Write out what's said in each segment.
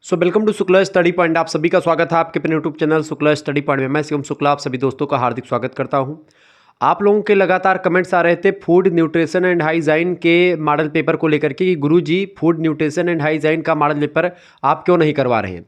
Welcome to Shukla study point. आप सभी का स्वागत है आपके अपने YouTube channel Shukla study point में। मैं शिवम शुक्ला आप सभी दोस्तों का हार्दिक स्वागत करता हूं। आप लोगों के लगातार कमेंट्स आ रहे थे फूड न्यूट्रिशन एंड हाइजीन के मॉडल पेपर को लेकर के कि गुरुजी फूड न्यूट्रिशन एंड हाइजीन का मॉडल पेपर आप क्यों नहीं करवा रहे हैं।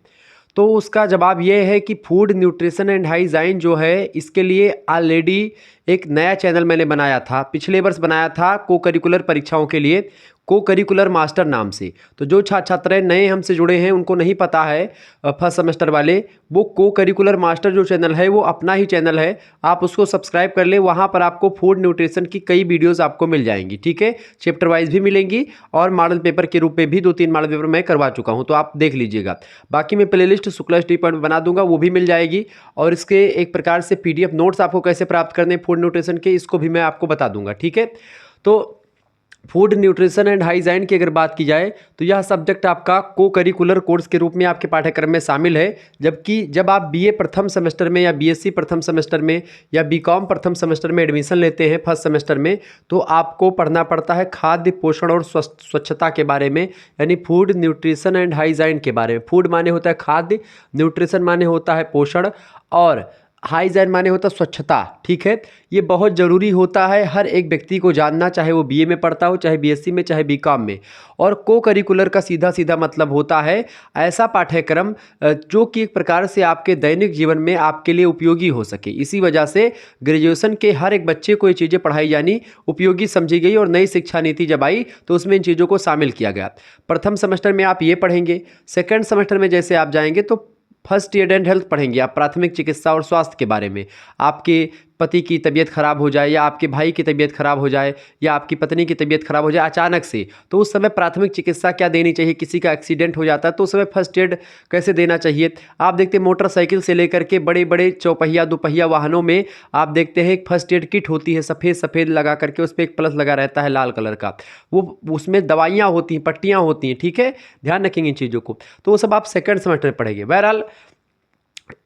तो उसका जवाब ये है कि फूड न्यूट्रिशन एंड हाइजीन जो है इसके लिए ऑलरेडी एक नया चैनल मैंने बनाया था, पिछले वर्ष बनाया था को करिकुलर परीक्षाओं के लिए, को करिकुलर मास्टर नाम से। तो जो छात्र नए हमसे जुड़े हैं उनको नहीं पता है फर्स्ट सेमेस्टर वाले, वो को करिकुलर मास्टर जो चैनल है वो अपना ही चैनल है, आप उसको सब्सक्राइब कर ले। वहाँ पर आपको फूड न्यूट्रिशन की कई वीडियोस आपको मिल जाएंगी, ठीक है। चैप्टर वाइज भी मिलेंगी और मॉडल पेपर के रूप में भी 2-3 मॉडल पेपर मैं करवा चुका हूँ, तो आप देख लीजिएगा। बाकी मैं play list Shukla study point बना दूंगा, वो भी मिल जाएगी। और इसके एक प्रकार से PDF नोट्स आपको कैसे प्राप्त करने फूड न्यूट्रिशन के, इसको भी मैं आपको बता दूंगा, ठीक है। तो फूड न्यूट्रिशन एंड हाइजीन की अगर बात की जाए तो यह सब्जेक्ट आपका को करिकुलर कोर्स के रूप में आपके पाठ्यक्रम में शामिल है। जबकि जब आप BA प्रथम सेमेस्टर में या BSc प्रथम सेमेस्टर में या BCom प्रथम सेमेस्टर में एडमिशन लेते हैं फर्स्ट सेमेस्टर में, तो आपको पढ़ना पड़ता है खाद्य पोषण और स्वच्छता के बारे में, यानी फूड न्यूट्रिशन एंड हाइजीन के बारे में। फूड माने होता है खाद्य, न्यूट्रिशन माने होता है पोषण, और हाइजीन माने होता है स्वच्छता, ठीक है। ये बहुत ज़रूरी होता है हर एक व्यक्ति को जानना, चाहे वो BA में पढ़ता हो, चाहे BSc में, चाहे BCom में। और को करिकुलर का सीधा सीधा मतलब होता है ऐसा पाठ्यक्रम जो कि एक प्रकार से आपके दैनिक जीवन में आपके लिए उपयोगी हो सके। इसी वजह से ग्रेजुएशन के हर एक बच्चे को ये चीज़ें पढ़ाई जानी उपयोगी समझी गई, और नई शिक्षा नीति जब आई तो उसमें इन चीज़ों को शामिल किया गया। प्रथम सेमेस्टर में आप ये पढ़ेंगे, सेकेंड सेमेस्टर में जैसे आप जाएंगे तो फर्स्ट एड एंड हेल्थ पढ़ेंगे आप, प्राथमिक चिकित्सा और स्वास्थ्य के बारे में। आपके पति की तबीयत खराब हो जाए, या आपके भाई की तबीयत खराब हो जाए, या आपकी पत्नी की तबीयत खराब हो जाए अचानक से, तो उस समय प्राथमिक चिकित्सा क्या देनी चाहिए। किसी का एक्सीडेंट हो जाता है तो उस समय फर्स्ट एड कैसे देना चाहिए। आप देखते हैं मोटरसाइकिल से लेकर के बड़े बड़े चौपहिया दोपहिया वाहनों में आप देखते हैं एक फर्स्ट एड किट होती है, सफ़ेद सफ़ेद लगा करके, उस पर एक प्लस लगा रहता है लाल कलर का, वो उसमें दवाइयाँ होती हैं, पट्टियाँ होती हैं, ठीक है। ध्यान रखेंगे इन चीज़ों को, तो वो सब आप सेकंड सेमेस्टर में पढ़ेंगे। बहरहाल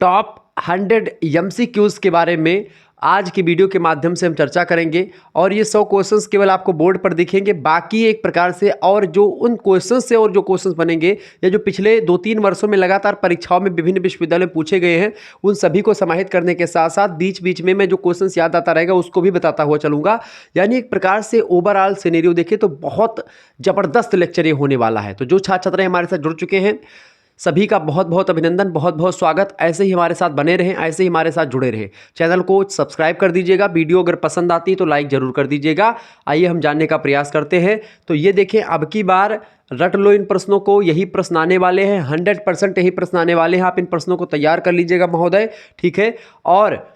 टॉप 100 MCQs के बारे में आज की वीडियो के माध्यम से हम चर्चा करेंगे, और ये 100 क्वेश्चंस केवल आपको बोर्ड पर दिखेंगे। बाकी एक प्रकार से और जो उन क्वेश्चंस से और जो क्वेश्चंस बनेंगे या जो पिछले 2-3 वर्षों में लगातार परीक्षाओं में विभिन्न विश्वविद्यालयों में पूछे गए हैं, उन सभी को समाहित करने के साथ साथ बीच बीच में मैं जो क्वेश्चंस याद आता रहेगा उसको भी बताता हुआ चलूँगा। यानी एक प्रकार से ओवरऑल सिनेरियो देखिए तो बहुत ज़बरदस्त लेक्चर ये होने वाला है। तो जो छात्र छात्राएं हमारे साथ जुड़ चुके हैं सभी का बहुत बहुत अभिनंदन, बहुत बहुत स्वागत। ऐसे ही हमारे साथ बने रहें, ऐसे ही हमारे साथ जुड़े रहें। चैनल को सब्सक्राइब कर दीजिएगा, वीडियो अगर पसंद आती है तो लाइक जरूर कर दीजिएगा। आइए हम जानने का प्रयास करते हैं। तो ये देखें, अब की बार रट लो इन प्रश्नों को, यही प्रश्न आने वाले हैं, 100% यही प्रश्न आने वाले हैं। आप इन प्रश्नों को तैयार कर लीजिएगा महोदय, ठीक है। और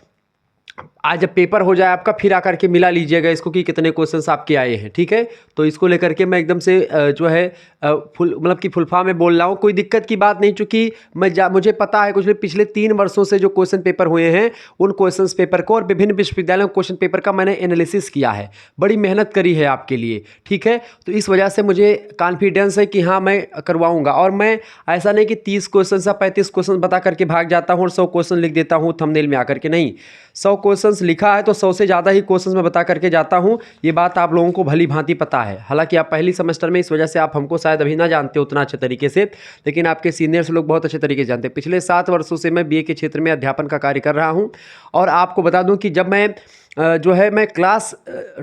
आज जब पेपर हो जाए आपका फिर आकर के मिला लीजिएगा इसको कि कितने क्वेश्चंस आपके आए हैं, ठीक है। तो इसको लेकर के मैं एकदम से जो है मतलब कि फुल फॉर्म में बोल रहा हूँ, कोई दिक्कत की बात नहीं, चूँकि मुझे पता है कुछ पिछले 3 वर्षों से जो क्वेश्चन पेपर हुए हैं उन क्वेश्चन पेपर को और विभिन्न विश्वविद्यालयों के क्वेश्चन पेपर का मैंने एनालिसिस किया है, बड़ी मेहनत करी है आपके लिए, ठीक है। तो इस वजह से मुझे कॉन्फिडेंस है कि हाँ मैं करवाऊँगा। और मैं ऐसा नहीं कि 30 क्वेश्चन या 35 क्वेश्चन बता करके भाग जाता हूँ और 100 क्वेश्चन लिख देता हूँ थंबनेल में आकर के, नहीं। 100 क्वेश्चंस लिखा है तो 100 से ज़्यादा ही क्वेश्चंस मैं बता करके जाता हूँ, ये बात आप लोगों को भली भांति पता है। हालांकि आप पहली सेमेस्टर में, इस वजह से आप हमको शायद अभी ना जानते उतना अच्छे तरीके से, लेकिन आपके सीनियर्स लोग बहुत अच्छे तरीके से जानते हैं। पिछले 7 वर्षों से मैं BA के क्षेत्र में अध्यापन का कार्य कर रहा हूँ। और आपको बता दूँ कि जब मैं जो है मैं क्लास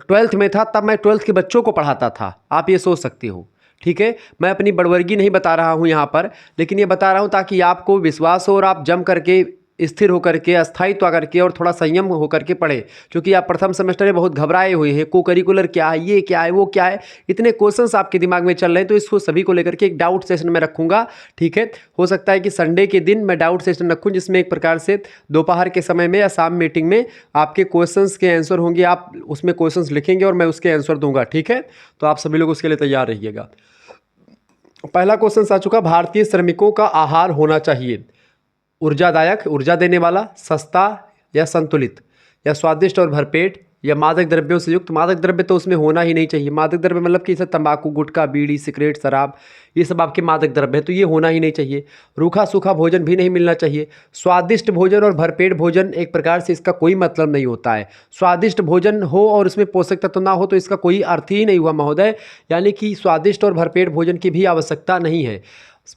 12th में था तब मैं 12th के बच्चों को पढ़ाता था, आप ये सोच सकते हो, ठीक है। मैं अपनी बड़वर्गी नहीं बता रहा हूँ यहाँ पर, लेकिन ये बता रहा हूँ ताकि आपको विश्वास हो और आप जम करके स्थिर होकर के, अस्थायित्व आकर के और थोड़ा संयम होकर के पढ़े। क्योंकि आप प्रथम सेमेस्टर में बहुत घबराए हुए हैं, को करिकुलर क्या है, ये क्या है, वो क्या है, इतने क्वेश्चंस आपके दिमाग में चल रहे हैं। तो इसको सभी को लेकर के एक डाउट सेशन में रखूंगा, ठीक है। हो सकता है कि संडे के दिन मैं डाउट सेशन रखूं, जिसमें एक प्रकार से दोपहर के समय में या शाम मीटिंग में आपके क्वेश्चंस के आंसर होंगे, आप उसमें क्वेश्चंस लिखेंगे और मैं उसके आंसर दूंगा, ठीक है। तो आप सभी लोग उसके लिए तैयार रहिएगा। पहला क्वेश्चन आ चुका, भारतीय श्रमिकों का आहार होना चाहिए ऊर्जादायक, ऊर्जा देने वाला, सस्ता या संतुलित, या स्वादिष्ट और भरपेट, या मादक द्रव्यों से युक्त। मादक द्रव्य तो उसमें होना ही नहीं चाहिए। मादक द्रव्य मतलब कि जैसे तंबाकू, गुटखा, बीड़ी, सिगरेट, शराब, ये सब आपके मादक द्रव्य है, तो ये होना ही नहीं चाहिए। रूखा सूखा भोजन भी नहीं मिलना चाहिए। स्वादिष्ट भोजन और भरपेट भोजन एक प्रकार से इसका कोई मतलब नहीं होता है। स्वादिष्ट भोजन हो और उसमें पोषक तत्व ना हो तो इसका कोई अर्थ ही नहीं हुआ महोदय, यानी कि स्वादिष्ट और भरपेट भोजन की भी आवश्यकता नहीं है।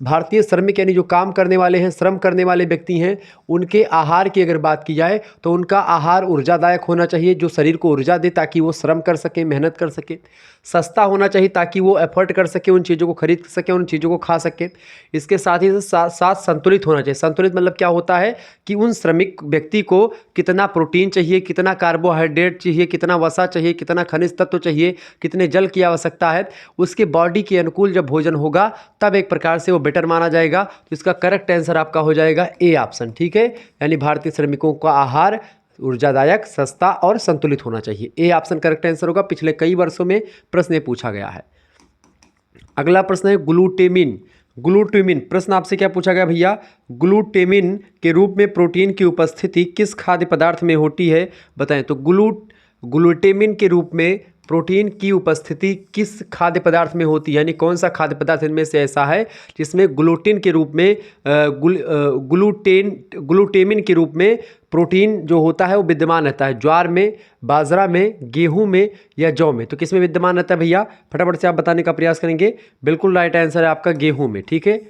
भारतीय श्रमिक यानी जो काम करने वाले हैं, श्रम करने वाले व्यक्ति हैं, उनके आहार की अगर बात की जाए तो उनका आहार ऊर्जादायक होना चाहिए, जो शरीर को ऊर्जा दे ताकि वो श्रम कर सके, मेहनत कर सके। सस्ता होना चाहिए ताकि वो एफर्ट कर सके, उन चीज़ों को खरीद सके, उन चीज़ों को खा सके। इसके साथ ही साथ संतुलित होना चाहिए। संतुलित मतलब क्या होता है कि उन श्रमिक व्यक्ति को कितना प्रोटीन चाहिए, कितना कार्बोहाइड्रेट चाहिए, कितना वसा चाहिए, कितना खनिज तत्व चाहिए, कितने जल की आवश्यकता है, उसके बॉडी के अनुकूल जब भोजन होगा तब एक प्रकार से वो बेटर माना जाएगा। तो इसका करेक्ट आंसर आपका हो जाएगा ए ऑप्शन। ठीक है, यानी भारतीय श्रमिकों का आहार ऊर्जादायक, सस्ता और संतुलित होना चाहिए। ए ऑप्शन करेक्ट आंसर होगा। पिछले कई वर्षों में प्रश्न पूछा गया है। अगला प्रश्न है ग्लूटेमिन। ग्लूटेमिन प्रश्न आपसे क्या पूछा गया भैया? ग्लूटेमिन के रूप में प्रोटीन की उपस्थिति किस खाद्य पदार्थ में होती है, बताएं। तो ग्लूटेमिन के रूप में प्रोटीन की उपस्थिति किस खाद्य पदार्थ में होती है, यानी कौन सा खाद्य पदार्थ इनमें से ऐसा है जिसमें ग्लूटेन के रूप में ग्लूटेमिन के रूप में प्रोटीन जो होता है वो विद्यमान रहता है? ज्वार में, बाजरा में, गेहूं में या जौ में? तो किस में विद्यमान रहता है भैया? फटाफट से आप बताने का प्रयास करेंगे। बिल्कुल राइट आंसर है आपका गेहूं में। ठीक है,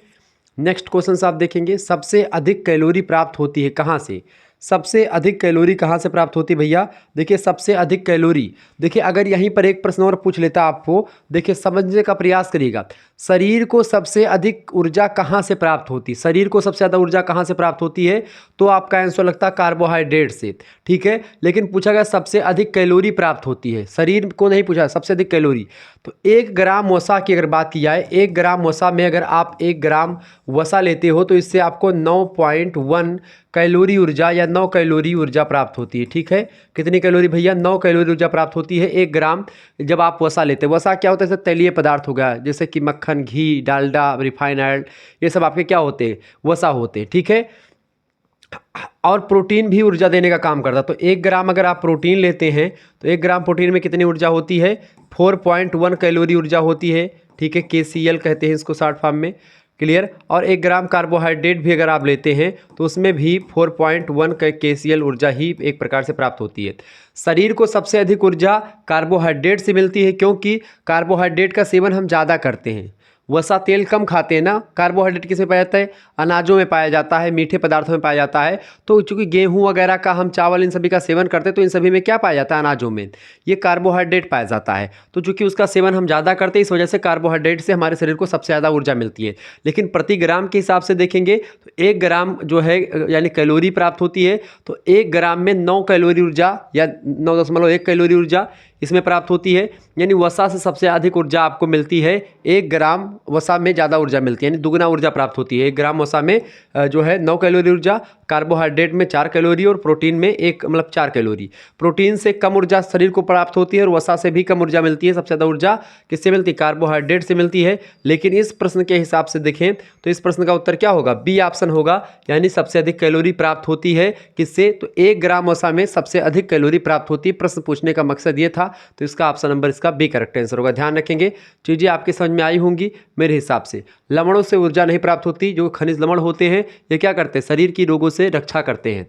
नेक्स्ट क्वेश्चन आप देखेंगे। सबसे अधिक कैलोरी प्राप्त होती है कहाँ से? सबसे अधिक कैलोरी कहाँ से प्राप्त होती है भैया? देखिए सबसे अधिक कैलोरी, देखिए अगर यहीं पर एक प्रश्न और पूछ लेता आपको, देखिए समझने का प्रयास करिएगा। शरीर को सबसे अधिक ऊर्जा कहाँ से प्राप्त होती? शरीर को सबसे ज़्यादा ऊर्जा कहाँ से प्राप्त होती है? तो आपका आंसर लगता है कार्बोहाइड्रेट से। ठीक है, लेकिन पूछा गया सबसे अधिक कैलोरी प्राप्त होती है, शरीर को नहीं पूछा, सबसे अधिक कैलोरी। तो 1 ग्राम वसा की अगर बात की जाए, 1 ग्राम वसा में अगर आप 1 ग्राम वसा लेते हो तो इससे आपको 9.1 कैलोरी ऊर्जा या 9 कैलोरी ऊर्जा प्राप्त होती है। ठीक है, कितनी कैलोरी भैया? 9 कैलोरी ऊर्जा प्राप्त होती है 1 ग्राम जब आप वसा लेते हैं। वसा क्या होता है? जैसे तैलीय पदार्थ हो गया, जैसे कि मक्खन, घी, डालडा, रिफाइंड ऑयल, ये सब आपके क्या होते हैं? वसा होते हैं। ठीक है, और प्रोटीन भी ऊर्जा देने का काम करता है। तो 1 ग्राम अगर आप प्रोटीन लेते हैं तो 1 ग्राम प्रोटीन में कितनी ऊर्जा होती है? 4.1 कैलोरी ऊर्जा होती है। ठीक है, KCl कहते हैं इसको शॉर्ट फॉर्म में। क्लियर? और 1 ग्राम कार्बोहाइड्रेट भी अगर आप लेते हैं तो उसमें भी 4.1 KCl ऊर्जा ही एक प्रकार से प्राप्त होती है। शरीर को सबसे अधिक ऊर्जा कार्बोहाइड्रेट से मिलती है, क्योंकि कार्बोहाइड्रेट का सेवन हम ज़्यादा करते हैं। वसा तेल कम खाते हैं ना। कार्बोहाइड्रेट किसमें पाया जाता है? अनाजों में पाया जाता है, मीठे पदार्थों में पाया जाता है। तो चूंकि गेहूं वगैरह का हम चावल इन सभी का सेवन करते हैं तो इन सभी में क्या पाया जाता है? अनाजों में ये कार्बोहाइड्रेट पाया जाता है। तो चूंकि उसका सेवन हम ज़्यादा करते हैं इस वजह से कार्बोहाइड्रेट से हमारे शरीर को सबसे ज़्यादा ऊर्जा मिलती है। लेकिन प्रति ग्राम के हिसाब से देखेंगे तो 1 ग्राम जो है यानी कैलोरी प्राप्त होती है, तो 1 ग्राम में 9 कैलोरी ऊर्जा या 9.1 कैलोरी ऊर्जा इसमें प्राप्त होती है। यानी वसा से सबसे अधिक ऊर्जा आपको मिलती है। 1 ग्राम वसा में ज़्यादा ऊर्जा मिलती है, यानी दुगना ऊर्जा प्राप्त होती है। 1 ग्राम वसा में जो है 9 कैलोरी ऊर्जा, कार्बोहाइड्रेट में 4 कैलोरी और प्रोटीन में 4 कैलोरी। प्रोटीन से कम ऊर्जा शरीर को प्राप्त होती है और वसा से भी कम ऊर्जा मिलती है। सबसे ज़्यादा ऊर्जा किससे मिलती है? कार्बोहाइड्रेट से मिलती है। लेकिन इस प्रश्न के हिसाब से देखें तो इस प्रश्न का उत्तर क्या होगा? बी ऑप्शन होगा, यानी सबसे अधिक कैलोरी प्राप्त होती है किससे? तो 1 ग्राम वसा में सबसे अधिक कैलोरी प्राप्त होती है। प्रश्न पूछने का मकसद ये था, तो इसका ऑप्शन नंबर इसका बी करेक्ट आंसर होगा। ध्यान रखेंगे, चीज़ें आपकी समझ में आई होंगी मेरे हिसाब से। लवणों से ऊर्जा नहीं प्राप्त होती। जो खनिज लवण होते हैं ये क्या करते हैं? शरीर की रोगों से रक्षा करते हैं।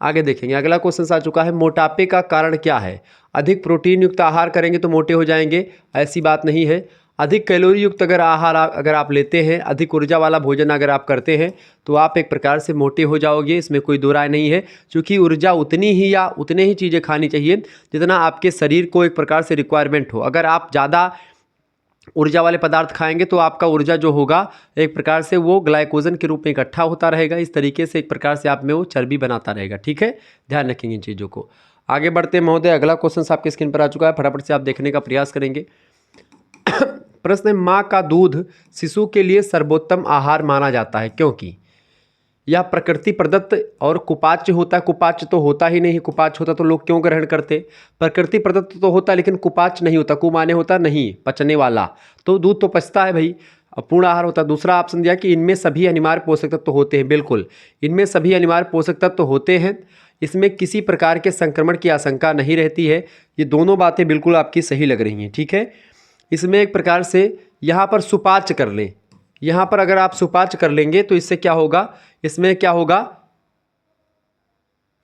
आगे देखेंगे, अगला क्वेश्चन आ चुका है। मोटापे का कारण क्या है? अधिक प्रोटीन युक्त आहार करेंगे तो मोटे हो जाएंगे, ऐसी बात नहीं है। अधिक कैलोरी युक्त अगर आहार अगर आप लेते हैं, अधिक ऊर्जा वाला भोजन अगर आप करते हैं तो आप एक प्रकार से मोटे हो जाओगे, इसमें कोई दो राय नहीं है। क्योंकि ऊर्जा उतनी ही या उतने ही चीज़ें खानी चाहिए जितना आपके शरीर को एक प्रकार से रिक्वायरमेंट हो। अगर आप ज़्यादा ऊर्जा वाले पदार्थ खाएंगे तो आपका ऊर्जा जो होगा एक प्रकार से वो ग्लाइकोजन के रूप में इकट्ठा होता रहेगा। इस तरीके से एक प्रकार से आप में वो चर्बी बनाता रहेगा। ठीक है, ध्यान रखेंगे इन चीज़ों को। आगे बढ़ते हैं महोदय, अगला क्वेश्चन आपके स्क्रीन पर आ चुका है, फटाफट से आप देखने का प्रयास करेंगे। प्रश्न है, माँ का दूध शिशु के लिए सर्वोत्तम आहार माना जाता है क्योंकि यह प्रकृति प्रदत्त और कुपाच्य होता है। कुपाच्य तो होता ही नहीं, कुपाच्य होता तो लोग क्यों ग्रहण करते? प्रकृति प्रदत्त तो होता लेकिन कुपाच्य नहीं होता। कु माने होता नहीं, पचने वाला, तो दूध तो पचता है भाई, पूर्ण आहार होता है। दूसरा ऑप्शन दिया कि इनमें सभी अनिवार्य पोषक तत्व होते हैं। बिल्कुल, इनमें सभी अनिवार्य पोषक तत्व होते हैं, इसमें किसी प्रकार के संक्रमण की आशंका नहीं रहती है। ये दोनों बातें बिल्कुल आपकी सही लग रही हैं। ठीक है, इसमें एक प्रकार से यहाँ पर सुपाच्य कर लें, यहाँ पर अगर आप सुपाच्य कर लेंगे तो इससे क्या होगा? इसमें क्या होगा?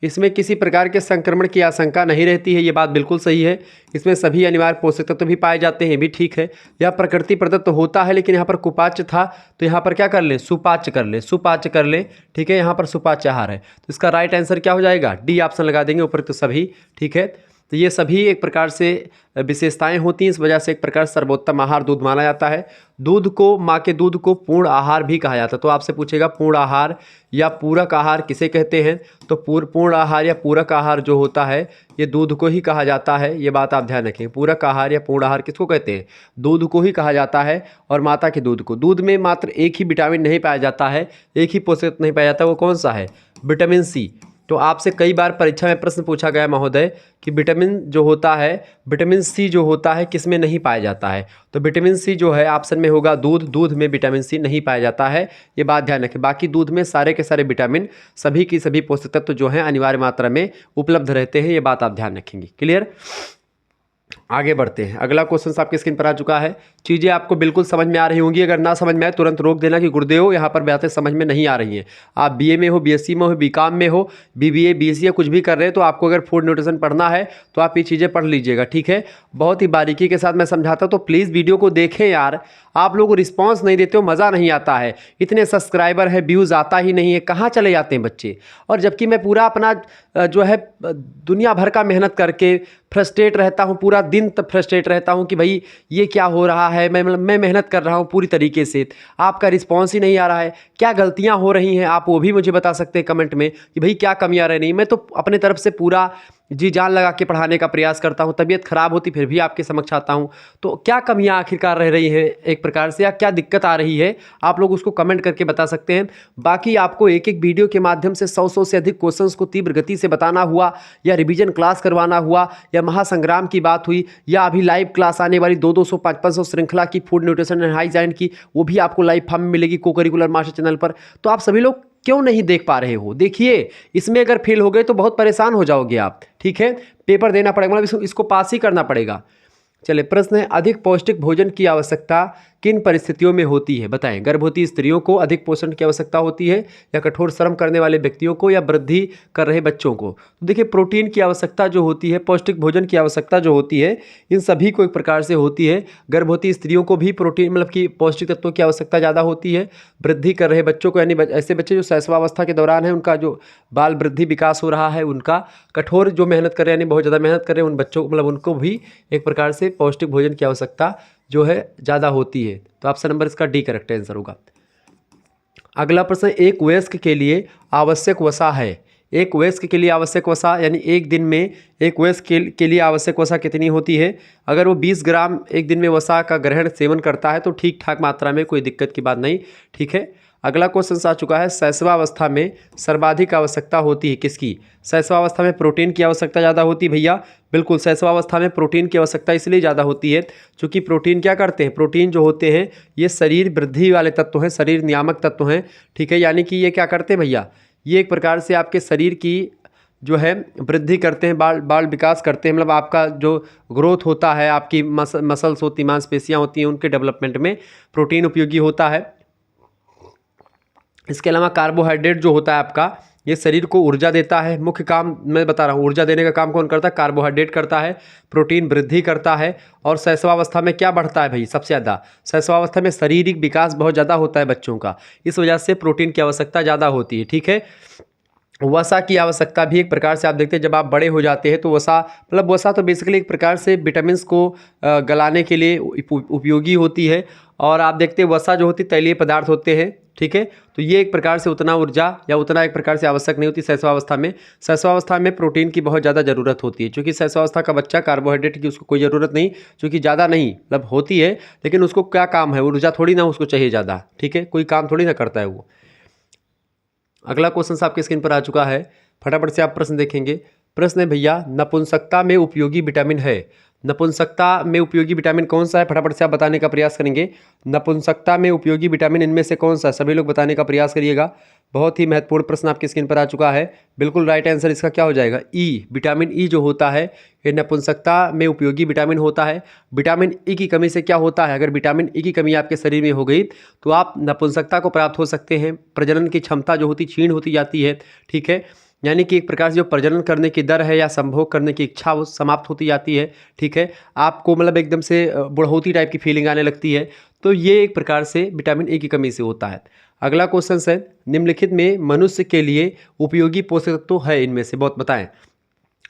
इसमें किसी प्रकार के संक्रमण की आशंका नहीं रहती है, ये बात बिल्कुल सही है। इसमें सभी अनिवार्य पोषक तत्व भी पाए जाते हैं, ये भी ठीक है। यह प्रकृति प्रदत्त होता है, लेकिन यहाँ पर कुपाच्य था तो यहाँ पर क्या कर ले, सुपाच्य कर ले, सुपाच्य कर ले, ठीक है। यहाँ पर सुपाच्य आहार है, तो इसका राइट आंसर क्या हो जाएगा, डी ऑप्शन लगा देंगे ऊपर तो सभी, ठीक है। तो ये सभी एक प्रकार से विशेषताएं होती हैं, इस वजह से एक प्रकार सर्वोत्तम आहार दूध माना जाता है। दूध को, माँ के दूध को पूर्ण आहार भी कहा जाता है। तो आपसे पूछेगा पूर्ण आहार या पूरक आहार किसे कहते हैं, तो पूर्ण आहार या पूरक आहार जो होता है ये दूध को ही कहा जाता है, ये बात आप ध्यान रखें। पूरक आहार या पूर्ण आहार किसको कहते हैं, दूध को ही कहा जाता है। और माता के दूध को, दूध में मात्र एक ही विटामिन नहीं पाया जाता है, एक ही पोषक तत्व नहीं पाया जाता, वो कौन सा है, विटामिन सी। तो आपसे कई बार परीक्षा में प्रश्न पूछा गया महोदय कि विटामिन जो होता है, विटामिन सी जो होता है किस में नहीं पाया जाता है, तो विटामिन सी जो है ऑप्शन में होगा दूध, दूध में विटामिन सी नहीं पाया जाता है, ये बात ध्यान रखें। बाकी दूध में सारे के सारे विटामिन, सभी की सभी पोषक तत्व जो हैं अनिवार्य मात्रा में उपलब्ध रहते हैं, ये बात आप ध्यान रखेंगे। क्लियर, आगे बढ़ते हैं। अगला क्वेश्चन आपके स्क्रीन पर आ चुका है। चीज़ें आपको बिल्कुल समझ में आ रही होंगी, अगर ना समझ में आए तुरंत रोक देना कि गुरुदेव यहाँ पर बातें समझ में नहीं आ रही हैं। आप बीए में हो, बीएससी में हो, बीकॉम में हो, बीबीए बीसीए कुछ भी कर रहे हैं, तो आपको अगर फूड न्यूट्रिशन पढ़ना है तो आप ये चीज़ें पढ़ लीजिएगा, ठीक है। बहुत ही बारीकी के साथ मैं समझाता हूँ, तो प्लीज़ वीडियो को देखें यार। आप लोग रिस्पॉन्स नहीं देते हो, मज़ा नहीं आता है। इतने सब्सक्राइबर है, व्यूज़ आता ही नहीं है, कहाँ चले जाते हैं बच्चे। और जबकि मैं पूरा अपना जो है दुनिया भर का मेहनत करके फ्रस्ट्रेट रहता हूँ, पूरा दिन तक फ्रस्ट्रेट रहता हूँ कि भाई ये क्या हो रहा है, मैं मेहनत कर रहा हूँ पूरी तरीके से, आपका रिस्पॉन्स ही नहीं आ रहा है। क्या गलतियाँ हो रही हैं आप वो भी मुझे बता सकते हैं कमेंट में कि भाई क्या कमियाँ रह रही। मैं तो अपने तरफ से पूरा जी जान लगा के पढ़ाने का प्रयास करता हूँ, तबीयत खराब होती फिर भी आपके समक्ष आता हूँ। तो क्या कमियाँ आखिरकार रह रही हैं एक प्रकार से, या क्या दिक्कत आ रही है, आप लोग उसको कमेंट करके बता सकते हैं। बाकी आपको एक एक वीडियो के माध्यम से 100 से अधिक क्वेश्चंस को तीव्र गति से बताना हुआ, या रिवीजन क्लास करवाना हुआ, या महासंग्राम की बात हुई, या अभी लाइव क्लास आने वाली 200 500 श्रृंखला की फूड न्यूट्रिशन एंड हाइजीन की, वो भी आपको लाइव फॉर्म में मिलेगी को करिकुलर मास्टर चैनल पर। तो आप सभी लोग क्यों नहीं देख पा रहे हो, देखिए। इसमें अगर फेल हो गए तो बहुत परेशान हो जाओगे आप, ठीक है। पेपर देना पड़ेगा, मतलब इसको पास ही करना पड़ेगा। चलिए, प्रश्न है, अधिक पौष्टिक भोजन की आवश्यकता किन परिस्थितियों में होती है, बताएं। गर्भवती स्त्रियों को अधिक पोषण की आवश्यकता होती है, या कठोर श्रम करने वाले व्यक्तियों को, या वृद्धि कर रहे बच्चों को। तो देखिए, प्रोटीन की आवश्यकता जो होती है, पौष्टिक भोजन की आवश्यकता जो होती है, इन सभी को एक प्रकार से होती है। गर्भवती स्त्रियों को भी प्रोटीन मतलब कि पौष्टिक तत्वों की आवश्यकता ज़्यादा होती है। वृद्धि कर रहे बच्चों को, यानी ऐसे बच्चे जो शैशवावस्था के दौरान है, उनका जो बाल वृद्धि विकास हो रहा है, उनका कठोर जो मेहनत कर रहे हैं, यानी बहुत ज़्यादा मेहनत कर रहे हैं, उन बच्चों को मतलब उनको भी एक प्रकार से पौष्टिक भोजन की आवश्यकता जो है ज़्यादा होती है। तो ऑप्शन नंबर इसका डी करेक्ट आंसर होगा। अगला प्रश्न, एक वयस्क के लिए आवश्यक वसा है। एक वयस्क के लिए आवश्यक वसा, यानी एक दिन में एक वयस्क के लिए आवश्यक वसा कितनी होती है। अगर वो 20 ग्राम एक दिन में वसा का ग्रहण सेवन करता है तो ठीक ठाक मात्रा में, कोई दिक्कत की बात नहीं, ठीक है। अगला क्वेश्चन आ चुका है, शैशवावस्था में सर्वाधिक आवश्यकता होती है किसकी। शैशवावस्था में प्रोटीन की आवश्यकता ज़्यादा होती है भैया, बिल्कुल। शैशवावस्था में प्रोटीन की आवश्यकता इसलिए ज़्यादा होती है क्योंकि प्रोटीन क्या करते हैं, प्रोटीन जो होते हैं ये शरीर वृद्धि वाले तत्व हैं, शरीर नियामक तत्व हैं, ठीक है। यानी कि ये क्या करते हैं भैया, ये एक प्रकार से आपके शरीर की जो है वृद्धि करते हैं, बाल विकास करते हैं, मतलब आपका जो ग्रोथ होता है, आपकी मसल्स होती, मांसपेशियाँ होती हैं, उनके डेवलपमेंट में प्रोटीन उपयोगी होता है। इसके अलावा कार्बोहाइड्रेट जो होता है आपका, ये शरीर को ऊर्जा देता है। मुख्य काम मैं बता रहा हूँ, ऊर्जा देने का काम कौन करता है, कार्बोहाइड्रेट करता है। प्रोटीन वृद्धि करता है। और शैशवावस्था में क्या बढ़ता है भाई, सबसे ज़्यादा शैशवावस्था में शारीरिक विकास बहुत ज़्यादा होता है बच्चों का, इस वजह से प्रोटीन की आवश्यकता ज़्यादा होती है, ठीक है। वसा की आवश्यकता भी एक प्रकार से आप देखते हैं, जब आप बड़े हो जाते हैं तो वसा मतलब वसा तो बेसिकली एक प्रकार से विटामिन्स को गलाने के लिए उपयोगी होती है। और आप देखते हैं वसा जो होती है तैलीय पदार्थ होते हैं, ठीक है। तो ये एक प्रकार से उतना ऊर्जा या उतना एक प्रकार से आवश्यक नहीं होती शैशवावस्था में। शैशवावस्था में प्रोटीन की बहुत ज़्यादा ज़रूरत होती है, क्योंकि शैशवावस्था का बच्चा कार्बोहाइड्रेट की उसको कोई ज़रूरत नहीं, क्योंकि ज़्यादा नहीं मतलब होती है, लेकिन उसको क्या काम है, ऊर्जा थोड़ी ना उसको चाहिए ज़्यादा, ठीक है, कोई काम थोड़ी ना करता है वो। अगला क्वेश्चन आपके स्क्रीन पर आ चुका है, फटाफट से आप प्रश्न देखेंगे। प्रश्न है भैया, नपुंसकता में उपयोगी विटामिन है। नपुंसकता में उपयोगी विटामिन कौन सा है, फटाफट से आप बताने का प्रयास करेंगे। नपुंसकता में उपयोगी विटामिन इनमें से कौन सा है, सभी लोग बताने का प्रयास करिएगा। बहुत ही महत्वपूर्ण प्रश्न आपकी स्क्रीन पर आ चुका है। बिल्कुल राइट आंसर इसका क्या हो जाएगा, ई। विटामिन ई जो होता है ये नपुंसकता में उपयोगी विटामिन होता है। विटामिन ई की कमी से क्या होता है, अगर विटामिन ई की कमी आपके शरीर में हो गई तो आप नपुंसकता को प्राप्त हो सकते हैं। प्रजनन की क्षमता जो होती क्षीण होती जाती है, ठीक है। यानी कि एक प्रकार से जो प्रजनन करने की दर है या संभोग करने की इच्छा वो समाप्त होती जाती है, ठीक है। आपको मतलब एकदम से बुढ़ौती टाइप की फीलिंग आने लगती है, तो ये एक प्रकार से विटामिन ए की कमी से होता है। अगला क्वेश्चन है, निम्नलिखित में मनुष्य के लिए उपयोगी पोषक तत्व तो है इनमें से, बहुत बताएं।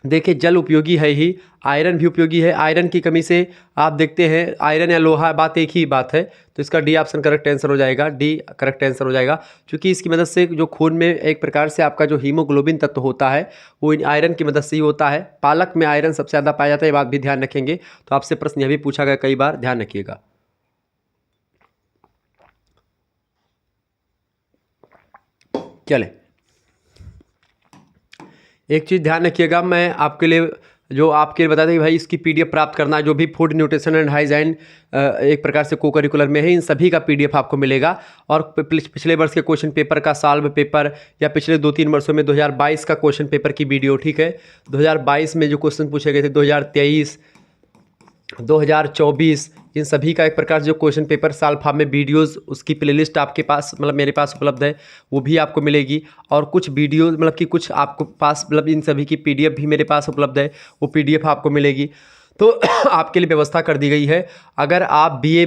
देखिए, जल उपयोगी है ही, आयरन भी उपयोगी है। आयरन की कमी से आप देखते हैं आयरन या लोहा बात एक ही बात है, तो इसका डी ऑप्शन करेक्ट आंसर हो जाएगा, डी करेक्ट आंसर हो जाएगा। क्योंकि इसकी मदद से जो खून में एक प्रकार से आपका जो हीमोग्लोबिन तत्व होता है वो इन आयरन की मदद से ही होता है। पालक में आयरन सबसे ज़्यादा पाया जाता है, ये बात भी ध्यान रखेंगे। तो आपसे प्रश्न यह भी पूछा गया कई बार, ध्यान रखिएगा। चले, एक चीज़ ध्यान रखिएगा, मैं आपके लिए बता दें कि भाई इसकी पीडीएफ प्राप्त करना है, जो भी फूड न्यूट्रिशन एंड हाइजाइन एक प्रकार से को करिकुलर में है, इन सभी का पीडीएफ आपको मिलेगा। और पिछले वर्ष के क्वेश्चन पेपर का सॉल्व पेपर या पिछले 2-3 वर्षों में 2022 का क्वेश्चन पेपर की वीडियो, ठीक है, 2022 में जो क्वेश्चन पूछे गए थे, 2023, 2024, इन सभी का एक प्रकार से जो क्वेश्चन पेपर सॉल्व फॉर्म में वीडियोस, उसकी प्लेलिस्ट आपके पास मतलब मेरे पास उपलब्ध है, वो भी आपको मिलेगी। और कुछ वीडियो मतलब कि कुछ आपको पास मतलब इन सभी की पीडीएफ भी मेरे पास उपलब्ध है, वो पीडीएफ आपको मिलेगी। तो आपके लिए व्यवस्था कर दी गई है। अगर आप बीए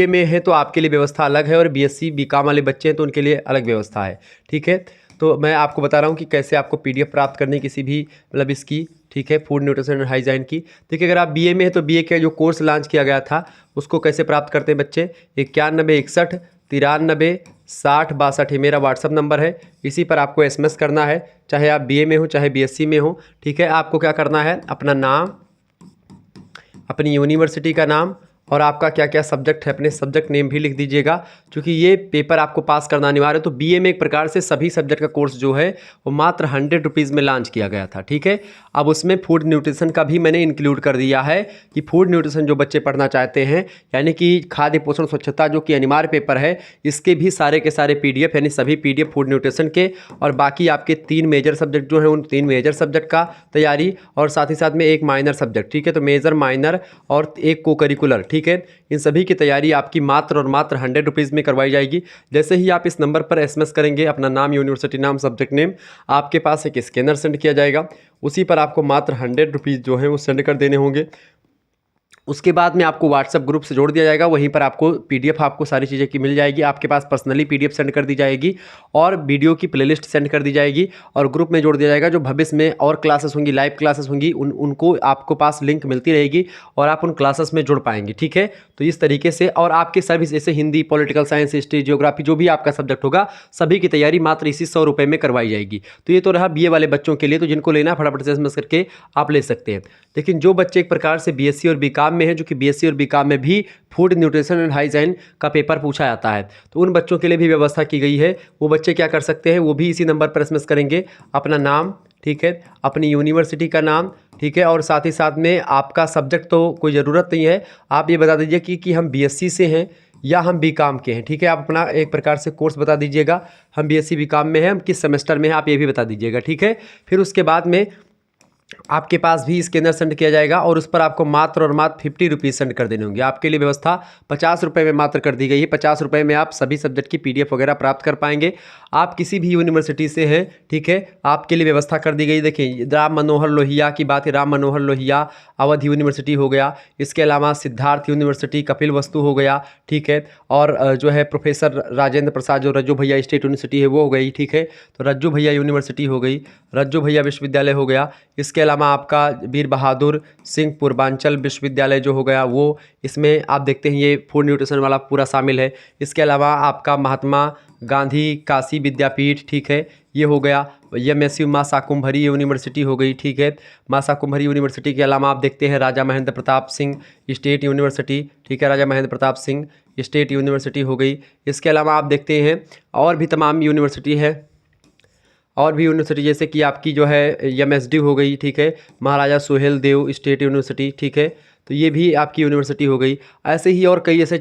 में हैं तो आपके लिए व्यवस्था अलग है, और बीएससी बीकॉम वाले बच्चे हैं तो उनके लिए अलग व्यवस्था है, ठीक है। तो मैं आपको बता रहा हूँ कि कैसे आपको पीडीएफ प्राप्त करनी किसी भी मतलब इसकी, ठीक है, फूड न्यूट्रिशन एंड हाइजाइन की। देखिए, अगर आप बीए में हैं तो बीए का जो कोर्स लॉन्च किया गया था उसको कैसे प्राप्त करते हैं बच्चे, 91 61 93 60 62 ये मेरा व्हाट्सअप नंबर है। इसी पर आपको एसएमएस करना है, चाहे आप बीए में हो चाहे बीएससी में हो, ठीक है। आपको क्या करना है, अपना नाम, अपनी यूनिवर्सिटी का नाम और आपका क्या क्या सब्जेक्ट है, अपने सब्जेक्ट नेम भी लिख दीजिएगा, क्योंकि ये पेपर आपको पास करना अनिवार्य है। तो बीए में एक प्रकार से सभी सब्जेक्ट का कोर्स जो है वो मात्र 100 रुपीज़ में लॉन्च किया गया था, ठीक है। अब उसमें फूड न्यूट्रिशन का भी मैंने इंक्लूड कर दिया है कि फूड न्यूट्रिशन जो बच्चे पढ़ना चाहते हैं, यानी कि खाद्य पोषण स्वच्छता जो कि अनिवार्य पेपर है, इसके भी सारे के सारे पीडीएफ, यानी सभी पीडीएफ फूड न्यूट्रिशन के, और बाकी आपके 3 मेजर सब्जेक्ट जो हैं उन 3 मेजर सब्जेक्ट का तैयारी, और साथ ही साथ में एक माइनर सब्जेक्ट, ठीक है। तो मेजर, माइनर और एक को करिकुलर, ठीक है, इन सभी की तैयारी आपकी मात्र और मात्र 100 रुपीज़ में करवाई जाएगी। जैसे ही आप इस नंबर पर एसएमएस करेंगे, अपना नाम, यूनिवर्सिटी नाम, सब्जेक्ट नेम, आपके पास एक स्कैनर सेंड किया जाएगा, उसी पर आपको मात्र 100 रुपीज़ जो है वो सेंड कर देने होंगे। उसके बाद में आपको व्हाट्सएप ग्रुप से जोड़ दिया जाएगा, वहीं पर आपको पीडीएफ आपको सारी चीज़ें की मिल जाएगी। आपके पास पर्सनली पीडीएफ सेंड कर दी जाएगी और वीडियो की प्लेलिस्ट सेंड कर दी जाएगी, और ग्रुप में जोड़ दिया जाएगा। जो भविष्य में और क्लासेस होंगी, लाइव क्लासेस होंगी, उनको आपको पास लिंक मिलती रहेगी और आप उन क्लासेस में जुड़ पाएंगे, ठीक है। तो इस तरीके से, और आपके सर्विस जैसे Hindi, political science, history, geography, जो भी आपका सब्जेक्ट होगा, सभी की तैयारी मात्र इसी 100 रुपये में करवाई जाएगी। तो ये तो रहा बीए वाले बच्चों के लिए, तो जिनको लेना फटाफट से एसएमएस करके आप ले सकते हैं। लेकिन जो बच्चे एक प्रकार से बीएससी और बीकॉम में हैं, जो कि बीएससी और बीकॉम में भी फूड न्यूट्रिशन एंड हाइजाइन का पेपर पूछा जाता है, तो उन बच्चों के लिए भी व्यवस्था की गई है। वो बच्चे क्या कर सकते हैं, वो भी इसी नंबर पर एसएमएस करेंगे, अपना नाम, ठीक है, अपनी यूनिवर्सिटी का नाम, ठीक है, और साथ ही साथ में आपका सब्जेक्ट तो कोई ज़रूरत नहीं है, आप ये बता दीजिए कि हम बीएससी से हैं या हम बीकॉम के हैं, ठीक है। आप अपना एक प्रकार से कोर्स बता दीजिएगा, हम बीएससी बीकॉम में हैं, हम किस सेमेस्टर में हैं, आप ये भी बता दीजिएगा, ठीक है। फिर उसके बाद में आपके पास भी स्कैनर सेंड किया जाएगा और उस पर आपको मात्र और मात्र 50 रुपीज़ सेंड कर देने होंगे। आपके लिए व्यवस्था 50 रुपये में मात्र कर दी गई है। 50 रुपये में आप सभी सब्जेक्ट की पीडीएफ वगैरह प्राप्त कर पाएंगे। आप किसी भी यूनिवर्सिटी से हैं, ठीक है, आपके लिए व्यवस्था कर दी गई। देखिए, राम मनोहर लोहिया की बात है, राम मनोहर लोहिया अवध यूनिवर्सिटी हो गया, इसके अलावा सिद्धार्थ यूनिवर्सिटी, कपिल वस्तु हो गया, ठीक है, और जो है प्रोफेसर राजेंद्र प्रसाद जो रज्जू भैया स्टेट यूनिवर्सिटी है वो हो गई, ठीक है। तो रज्जू भैया यूनिवर्सिटी हो गई, रज्जू भैया विश्वविद्यालय हो गया। इसके अलावा आपका वीर बहादुर सिंह पूर्वांचल विश्वविद्यालय जो हो गया वो, इसमें आप देखते हैं ये फूड न्यूट्रिशन वाला पूरा शामिल है। इसके अलावा आपका महात्मा गांधी काशी विद्यापीठ, ठीक है, ये हो गया। एमएसयू माँ शाकुंभरी यूनिवर्सिटी हो गई, ठीक है। माँ शाकुंभरी यूनिवर्सिटी के अलावा आप देखते हैं राजा महेंद्र प्रताप सिंह स्टेट यूनिवर्सिटी, ठीक है, राजा महेंद्र प्रताप सिंह स्टेट यूनिवर्सिटी हो गई। इसके अलावा आप देखते हैं और भी तमाम यूनिवर्सिटी है, और भी यूनिवर्सिटी जैसे कि आपकी जो है एमएसडी हो गई, ठीक है, महाराजा सुहेल देव स्टेट यूनिवर्सिटी, ठीक है। तो ये भी आपकी यूनिवर्सिटी हो गई। ऐसे ही और कई ऐसे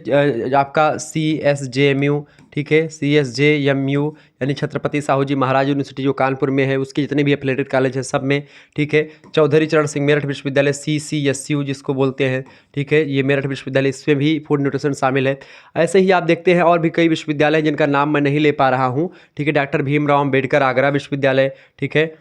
आपका CSJMU, ठीक है, CSJMU यानी छत्रपति साहू जी महाराज यूनिवर्सिटी जो कानपुर में है, उसके जितने भी एफिलेटेड कॉलेज है सब में, ठीक है। चौधरी चरण सिंह मेरठ विश्वविद्यालय CCSU जिसको बोलते हैं, ठीक है, ये मेरठ विश्वविद्यालय, इसमें भी फूड न्यूट्रिशन शामिल है। ऐसे ही आप देखते हैं और भी कई विश्वविद्यालय जिनका नाम मैं नहीं ले पा रहा हूँ, ठीक है। डॉक्टर भीमराव अम्बेडकर आगरा विश्वविद्यालय, ठीक है,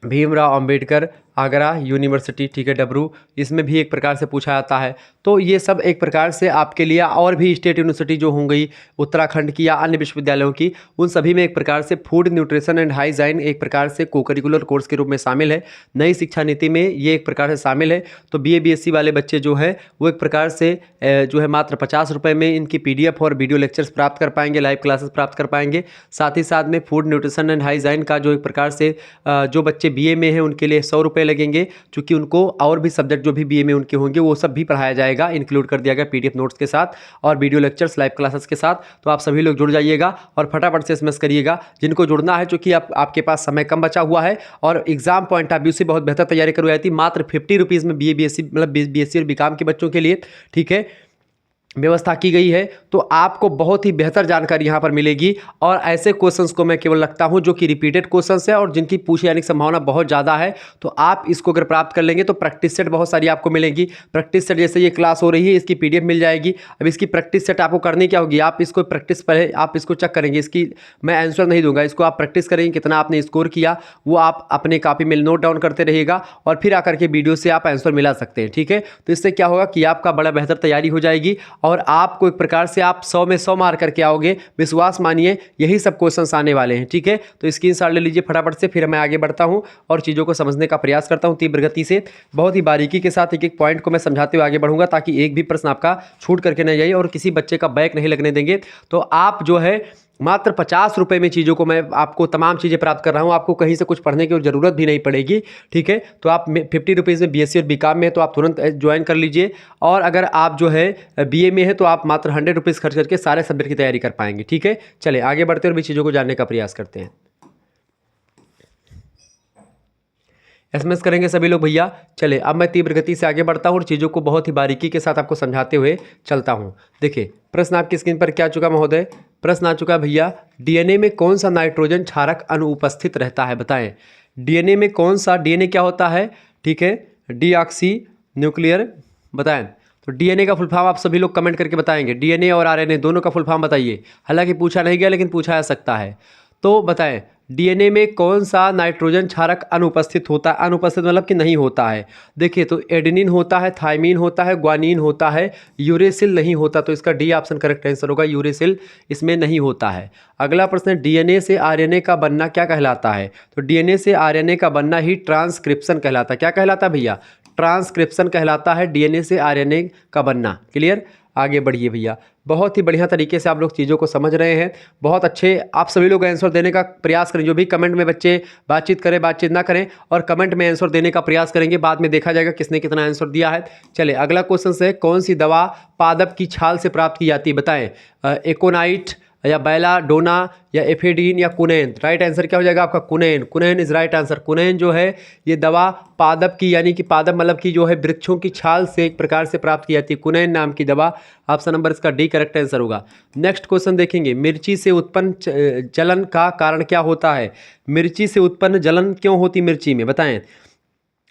भीमराव अम्बेडकर आगरा यूनिवर्सिटी, ठीक है, डबरू, इसमें भी एक प्रकार से पूछा जाता है। तो ये सब एक प्रकार से आपके लिए और भी स्टेट यूनिवर्सिटी जो हो गई उत्तराखंड की या अन्य विश्वविद्यालयों की, उन सभी में एक प्रकार से फूड न्यूट्रिशन एंड हाइजाइन एक प्रकार से को करिकुलर कोर्स के रूप में शामिल है। नई शिक्षा नीति में ये एक प्रकार से शामिल है। तो BA BSc वाले बच्चे जो है वो एक प्रकार से जो है मात्र 50 रुपये में इनकी PDF और वीडियो लेक्चर्स प्राप्त कर पाएंगे, लाइव क्लासेस प्राप्त कर पाएंगे। साथ ही साथ में फूड न्यूट्रिशन एंड हाइजाइन का जो एक प्रकार से जो बच्चे BA में हैं उनके लिए 100 रुपये लगेंगे, क्योंकि उनको और भी सब्जेक्ट जो भी BA में उनके होंगे वो सब भी पढ़ाया जाएगा, इंक्लूड कर दिया गया PDF नोट्स के साथ और वीडियो लेक्चर्स लाइव क्लासेस के साथ। तो आप सभी लोग जुड़ जाइएगा और फटाफट से SMS करिएगा जिनको जुड़ना है, क्योंकि आपके पास समय कम बचा हुआ है और एग्जाम पॉइंट ऑफ व्यू से बहुत बेहतर तैयारी करवाई थी। मात्र 50 रुपीज़ में BA BSc मतलब BSc और BCom के बच्चों के लिए, ठीक है, व्यवस्था की गई है। तो आपको बहुत ही बेहतर जानकारी यहाँ पर मिलेगी और ऐसे क्वेश्चंस को मैं केवल रखता हूँ जो कि रिपीटेड क्वेश्चंस है और जिनकी पूछे जाने की संभावना बहुत ज़्यादा है। तो आप इसको अगर प्राप्त कर लेंगे तो प्रैक्टिस सेट बहुत सारी आपको मिलेंगी। प्रैक्टिस सेट जैसे ये क्लास हो रही है इसकी PDF मिल जाएगी। अब इसकी प्रैक्टिस सेट आपको करनी क्या होगी, आप इसको प्रैक्टिस पहले आप इसको चेक करेंगे, इसकी मैं आंसर नहीं दूंगा, इसको आप प्रैक्टिस करेंगे, कितना आपने स्कोर किया वो आप अपने कॉपी में नोट डाउन करते रहिएगा और फिर आकर के वीडियो से आप आंसर मिला सकते हैं, ठीक है। तो इससे क्या होगा कि आपका बड़ा बेहतर तैयारी हो जाएगी और आपको प्रकार से आप 100 में 100 मार करके आओगे। विश्वास मानिए यही सब क्वेश्चंस आने वाले हैं, ठीक है। तो स्क्रीनशॉट ले लीजिए फटाफट से, फिर मैं आगे बढ़ता हूं और चीज़ों को समझने का प्रयास करता हूं तीव्र गति से। बहुत ही बारीकी के साथ एक एक पॉइंट को मैं समझाते हुए आगे बढ़ूंगा ताकि एक भी प्रश्न आपका छूट करके नहीं जाए और किसी बच्चे का बैक नहीं लगने देंगे। तो आप जो है मात्र 50 रुपये में चीज़ों को मैं आपको तमाम चीज़ें प्राप्त कर रहा हूँ, आपको कहीं से कुछ पढ़ने की ज़रूरत भी नहीं पड़ेगी, ठीक है। तो आप 50 रुपीज़ में BSc और BCom में तो आप तुरंत ज्वाइन कर लीजिए और अगर आप जो है BA में है तो आप मात्र 100 रुपीज़ खर्च करके सारे सब्जेक्ट की तैयारी कर पाएंगे, ठीक है। चलिए आगे बढ़ते हैं और भी चीज़ों को जानने का प्रयास करते हैं। SMS करेंगे सभी लोग भैया। चले अब मैं तीव्र गति से आगे बढ़ता हूँ और चीज़ों को बहुत ही बारीकी के साथ आपको समझाते हुए चलता हूँ। देखिए प्रश्न आपकी स्क्रीन पर क्या आ चुका महोदय, प्रश्न आ चुका भैया, DNA में कौन सा नाइट्रोजन क्षारक अनुपस्थित रहता है, बताएं। DNA में कौन सा, DNA क्या होता है, ठीक है, डीऑक्सी न्यूक्लियर, बताएं। तो DNA का फुल फॉर्म आप सभी लोग कमेंट करके बताएंगे, DNA और RNA दोनों का फुल फॉर्म बताइए। हालांकि पूछा नहीं गया लेकिन पूछा जा सकता है। तो बताएं DNA में कौन सा नाइट्रोजन क्षारक अनुपस्थित होता है, अनुपस्थित मतलब कि नहीं होता है। देखिए तो एडेनिन होता है, थाइमीन होता है, ग्वानिन होता है, यूरेसिल नहीं होता। तो इसका D ऑप्शन करेक्ट आंसर होगा, यूरेसिल इसमें नहीं होता है। अगला प्रश्न, DNA से RNA का बनना क्या कहलाता है। तो DNA से RNA का बनना ही ट्रांसक्रिप्शन कहलाता है। क्या कहलाता है भैया, ट्रांसक्रिप्शन कहलाता है DNA से RNA का बनना। क्लियर, आगे बढ़िए भैया। बहुत ही बढ़िया तरीके से आप लोग चीज़ों को समझ रहे हैं, बहुत अच्छे आप सभी लोग आंसर देने का प्रयास करें। जो भी कमेंट में बच्चे बातचीत करें बातचीत ना करें और कमेंट में आंसर देने का प्रयास करेंगे, बाद में देखा जाएगा किसने कितना आंसर दिया है। चले अगला क्वेश्चन है, कौन सी दवा पादप की छाल से प्राप्त की जाती है, बताएं। एकोनाइट या बेलाडोना या एफेडीन या कुनैन। राइट आंसर क्या हो जाएगा आपका, कुनैन। कुनैन इज राइट आंसर। कुनैन जो है ये दवा पादप की यानी कि पादप मतलब की जो है वृक्षों की छाल से एक प्रकार से प्राप्त की जाती है, कुनैन नाम की दवा। ऑप्शन नंबर इसका D करेक्ट आंसर होगा। नेक्स्ट क्वेश्चन देखेंगे, मिर्ची से उत्पन्न जलन का कारण क्या होता है। मिर्ची से उत्पन्न जलन क्यों होती मिर्ची में, बताएं।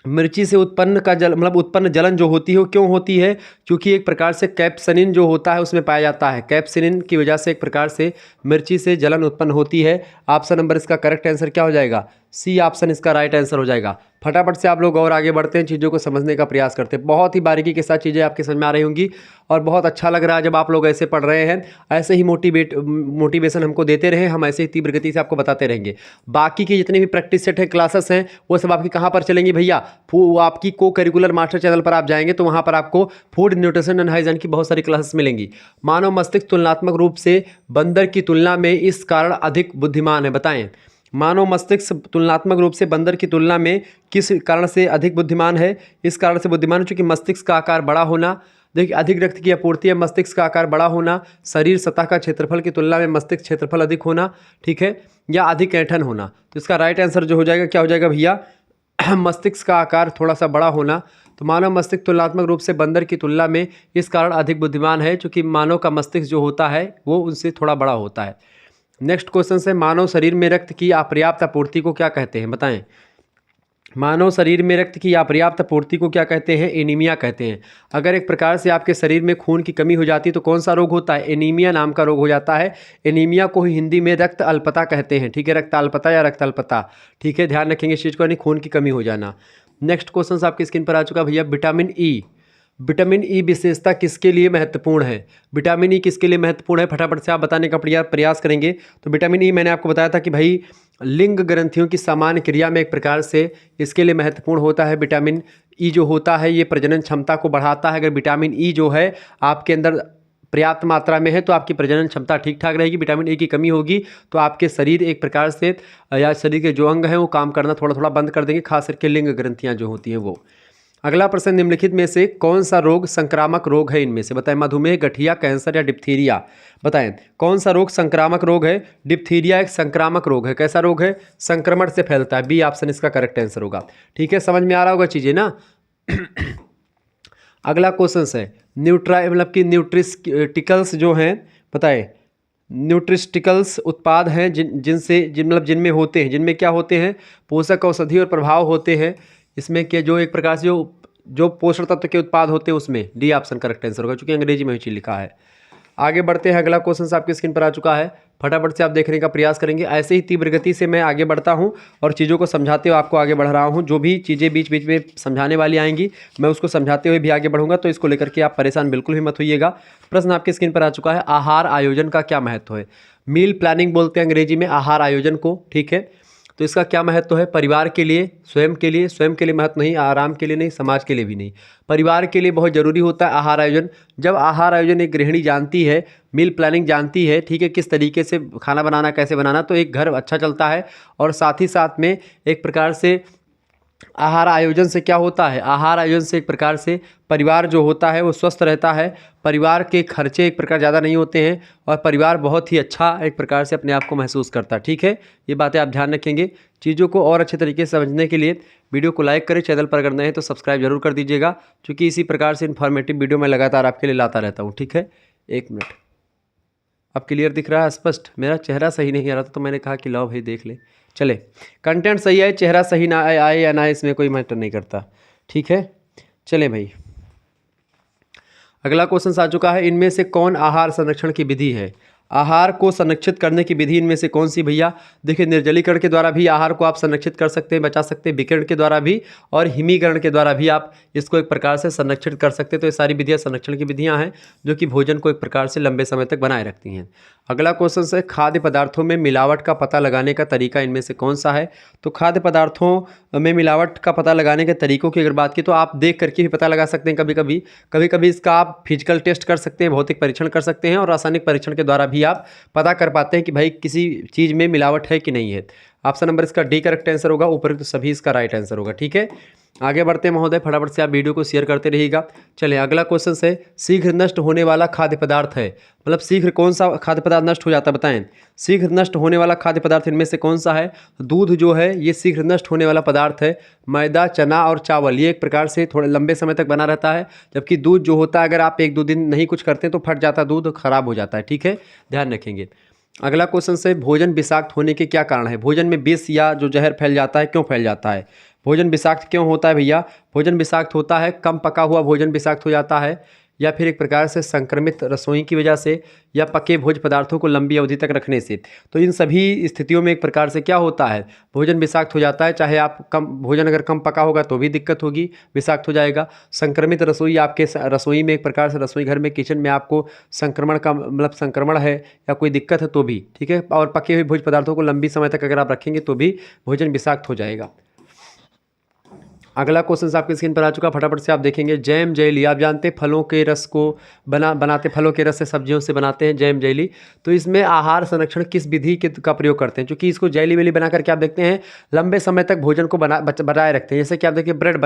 मिर्ची से उत्पन्न का जल मतलब उत्पन्न जलन जो होती है वो क्यों होती है, क्योंकि एक प्रकार से कैप्सिनिन जो होता है उसमें पाया जाता है। कैप्सिनिन की वजह से एक प्रकार से मिर्ची से जलन उत्पन्न होती है। ऑप्शन नंबर इसका करेक्ट आंसर क्या हो जाएगा, C ऑप्शन इसका राइट आंसर हो जाएगा। फटाफट से आप लोग और आगे बढ़ते हैं, चीज़ों को समझने का प्रयास करते हैं। बहुत ही बारीकी के साथ चीज़ें आपके समझ में आ रही होंगी और बहुत अच्छा लग रहा है जब आप लोग ऐसे पढ़ रहे हैं। ऐसे ही मोटिवेशन हमको देते रहे, हम ऐसे ही तीव्र गति से आपको बताते रहेंगे। बाकी की जितने भी प्रैक्टिस सेट है क्लासेस हैं वो सब आपकी कहाँ पर चलेंगी भैया, वो आपकी को करिकुलर मास्टर चैनल पर आप जाएंगे तो वहाँ पर आपको फूड न्यूट्रिशन एंड हाइजीन की बहुत सारी क्लासेस मिलेंगी। मानव मस्तिष्क तुलनात्मक रूप से बंदर की तुलना में इस कारण अधिक बुद्धिमान है, बताएं। मानव मस्तिष्क तुलनात्मक रूप से बंदर की तुलना में किस कारण से अधिक बुद्धिमान है। इस कारण से बुद्धिमान है चूंकि मस्तिष्क का आकार बड़ा होना, देखिए अधिक रक्त की आपूर्ति है, मस्तिष्क का आकार बड़ा होना, शरीर सतह का क्षेत्रफल की तुलना में मस्तिष्क क्षेत्रफल अधिक होना, ठीक है, या अधिक ऐंठन होना। तो इसका राइट आंसर जो हो जाएगा क्या हो जाएगा भैया, मस्तिष्क का आकार थोड़ा सा बड़ा होना। तो मानव मस्तिष्क तुलनात्मक रूप से बंदर की तुलना में इस कारण अधिक बुद्धिमान है, क्योंकि मानव का मस्तिष्क जो होता है वो उनसे थोड़ा बड़ा होता है। नेक्स्ट क्वेश्चन है, मानव शरीर में रक्त की अपर्याप्त आपूर्ति को क्या कहते हैं, बताएं। मानव शरीर में रक्त की अपर्याप्त आपूर्ति को क्या कहते हैं? एनीमिया कहते हैं। अगर एक प्रकार से आपके शरीर में खून की कमी हो जाती है तो कौन सा रोग होता है? एनीमिया नाम का रोग हो जाता है। एनीमिया को ही हिंदी में रक्त अल्पता कहते हैं, ठीक है, रक्त अल्पता या रक्त अल्पता, ठीक है, ध्यान रखेंगे इस चीज़ को, यानी खून की कमी हो जाना। नेक्स्ट क्वेश्चन आपकी स्क्रीन पर आ चुका भैया, विटामिन ई। विटामिन ई विशेषता किसके लिए महत्वपूर्ण है? विटामिन ई किसके लिए महत्वपूर्ण है, फटाफट से आप बताने का प्रयास करेंगे। तो विटामिन ई मैंने आपको बताया था कि भाई लिंग ग्रंथियों की सामान्य क्रिया में एक प्रकार से इसके लिए महत्वपूर्ण होता है। विटामिन ई जो होता है ये प्रजनन क्षमता को बढ़ाता है। अगर विटामिन ई जो है आपके अंदर पर्याप्त मात्रा में है तो आपकी प्रजनन क्षमता ठीक ठाक रहेगी। विटामिन ए की कमी होगी तो आपके शरीर एक प्रकार से या शरीर के जो अंग हैं वो काम करना थोड़ा थोड़ा बंद कर देंगे, खास करके लिंग ग्रंथियाँ जो होती हैं वो। अगला प्रश्न, निम्नलिखित में से कौन सा रोग संक्रामक रोग है? इनमें से बताएं। मधुमेह, गठिया, कैंसर या डिप्थीरिया, बताएं कौन सा रोग संक्रामक रोग है? डिप्थीरिया एक संक्रामक रोग है। कैसा रोग है? संक्रमण से फैलता है। बी ऑप्शन इसका करेक्ट आंसर होगा, ठीक है, समझ में आ रहा होगा चीज़ें ना। अगला क्वेश्चन है, मतलब कि न्यूट्रिस्टिकल्स जो हैं, बताएं न्यूट्रिस्टिकल्स उत्पाद हैं जिनमें होते हैं, जिनमें क्या होते हैं? पोषक, औषधि और प्रभाव होते हैं। इसमें के जो एक प्रकार से जो पोषण तत्व के उत्पाद होते हैं उसमें डी ऑप्शन करेक्ट आंसर होगा, क्योंकि अंग्रेजी में ही लिखा है। आगे बढ़ते हैं, अगला क्वेश्चन आपकी स्क्रीन पर आ चुका है, फटाफट से आप देखने का प्रयास करेंगे। ऐसे ही तीव्र गति से मैं आगे बढ़ता हूं और चीज़ों को समझाते हुए आपको आगे बढ़ रहा हूं। जो भी चीज़ें बीच बीच में समझाने वाली आएंगी मैं उसको समझाते हुए भी आगे बढ़ूंगा, तो इसको लेकर के आप परेशान बिल्कुल भी मत होइएगा। प्रश्न आपकी स्क्रीन पर आ चुका है, आहार आयोजन का क्या महत्व है? मील प्लानिंग बोलते हैं अंग्रेजी में आहार आयोजन को, ठीक है। तो इसका क्या महत्व है? परिवार के लिए, स्वयं के लिए महत्व नहीं, आराम के लिए नहीं, समाज के लिए भी नहीं, परिवार के लिए बहुत ज़रूरी होता है आहार आयोजन। जब आहार आयोजन एक गृहिणी जानती है, मील प्लानिंग जानती है, ठीक है, किस तरीके से खाना बनाना, कैसे बनाना, तो एक घर अच्छा चलता है। और साथ ही साथ में एक प्रकार से आहार आयोजन से क्या होता है? आहार आयोजन से एक प्रकार से परिवार जो होता है वो स्वस्थ रहता है, परिवार के खर्चे एक प्रकार ज़्यादा नहीं होते हैं और परिवार बहुत ही अच्छा एक प्रकार से अपने आप को महसूस करता है, ठीक है। ये बातें आप ध्यान रखेंगे। चीज़ों को और अच्छे तरीके से समझने के लिए वीडियो को लाइक करें, चैनल पर अगर नए हैं तो सब्सक्राइब जरूर कर दीजिएगा, क्योंकि इसी प्रकार से इन्फॉर्मेटिव वीडियो मैं लगातार आपके लिए लाता रहता हूँ, ठीक है। एक मिनट, अब क्लियर दिख रहा है स्पष्ट? मेरा चेहरा सही नहीं आ रहा था तो मैंने कहा कि लाओ भाई देख ले। चले, कंटेंट सही है, चेहरा सही ना आए या ना आए इसमें कोई मैटर नहीं करता, ठीक है। चले भाई, अगला क्वेश्चन आ चुका है, इनमें से कौन आहार संरक्षण की विधि है? आहार को संरक्षित करने की विधि इनमें से कौन सी भैया? देखिए, निर्जलीकरण के द्वारा भी आहार को आप संरक्षित कर सकते हैं, बचा सकते हैं, विकिरण के द्वारा भी और हिमीकरण के द्वारा भी आप इसको एक प्रकार से संरक्षित कर सकते हैं। तो ये सारी विधियां संरक्षण की विधियां हैं जो कि भोजन को एक प्रकार से लंबे समय तक बनाए रखती हैं। अगला क्वेश्चन है, खाद्य पदार्थों में मिलावट का पता लगाने का तरीका इनमें से कौन सा है? तो खाद्य पदार्थों में मिलावट का पता लगाने के तरीकों की अगर बात की तो आप देख करके भी पता लगा सकते हैं। कभी कभी इसका आप फिजिकल टेस्ट कर सकते हैं, भौतिक परीक्षण कर सकते हैं और रासायनिक परीक्षण के द्वारा भी आप पता कर पाते हैं कि भाई किसी चीज़ में मिलावट है कि नहीं है। ऑप्शन नंबर इसका डी करेक्ट आंसर होगा, ऊपर तो सभी इसका राइट आंसर होगा, ठीक है। आगे बढ़ते हैं महोदय, फटाफट से आप वीडियो को शेयर करते रहिएगा। चलिए, अगला क्वेश्चन है, शीघ्र नष्ट होने वाला खाद्य पदार्थ है, मतलब शीघ्र कौन सा खाद्य पदार्थ नष्ट हो जाता है, बताएं। शीघ्र नष्ट होने वाला खाद्य पदार्थ इनमें से कौन सा है? दूध जो है ये शीघ्र नष्ट होने वाला पदार्थ है। मैदा, चना और चावल ये एक प्रकार से थोड़े लंबे समय तक बना रहता है, जबकि दूध जो होता है अगर आप 1-2 दिन नहीं कुछ करते तो फट जाता है, दूध खराब हो जाता है, ठीक है, ध्यान रखेंगे। अगला क्वेश्चन है, भोजन विषाक्त होने के क्या कारण है? भोजन में विष या जो जहर फैल जाता है, क्यों फैल जाता है? भोजन विषाक्त क्यों होता है भैया? भोजन विषाक्त होता है, कम पका हुआ भोजन विषाक्त हो जाता है, या फिर एक प्रकार से संक्रमित रसोई की वजह से, या पके भोज्य पदार्थों को लंबी अवधि तक रखने से। तो इन सभी स्थितियों में एक प्रकार से क्या होता है? भोजन विषाक्त हो जाता है। चाहे आप भोजन अगर कम पका होगा तो भी दिक्कत होगी, विषाक्त हो जाएगा। संक्रमित रसोई, आपके रसोई में एक प्रकार से रसोई घर में, किचन में आपको संक्रमण का मतलब संक्रमण है या कोई दिक्कत है तो भी, ठीक है। और पके हुए भोज्य पदार्थों को लंबी समय तक अगर आप रखेंगे तो भी भोजन विषाक्त हो जाएगा। अगला क्वेश्चन आपकी स्क्रीन पर आ चुका, फटाफट से आप देखेंगे। जैम जेली, आप जानते हैं फलों के रस को बनाते, फलों के रस से सब्जियों से बनाते हैं जैम जेली। तो इसमें आहार संरक्षण किस विधि का प्रयोग करते हैं? क्योंकि इसको जेली वेली बना करके आप देखते हैं लंबे समय तक भोजन को बनाए रखते हैं। जैसे कि आप देखिए ब्रेड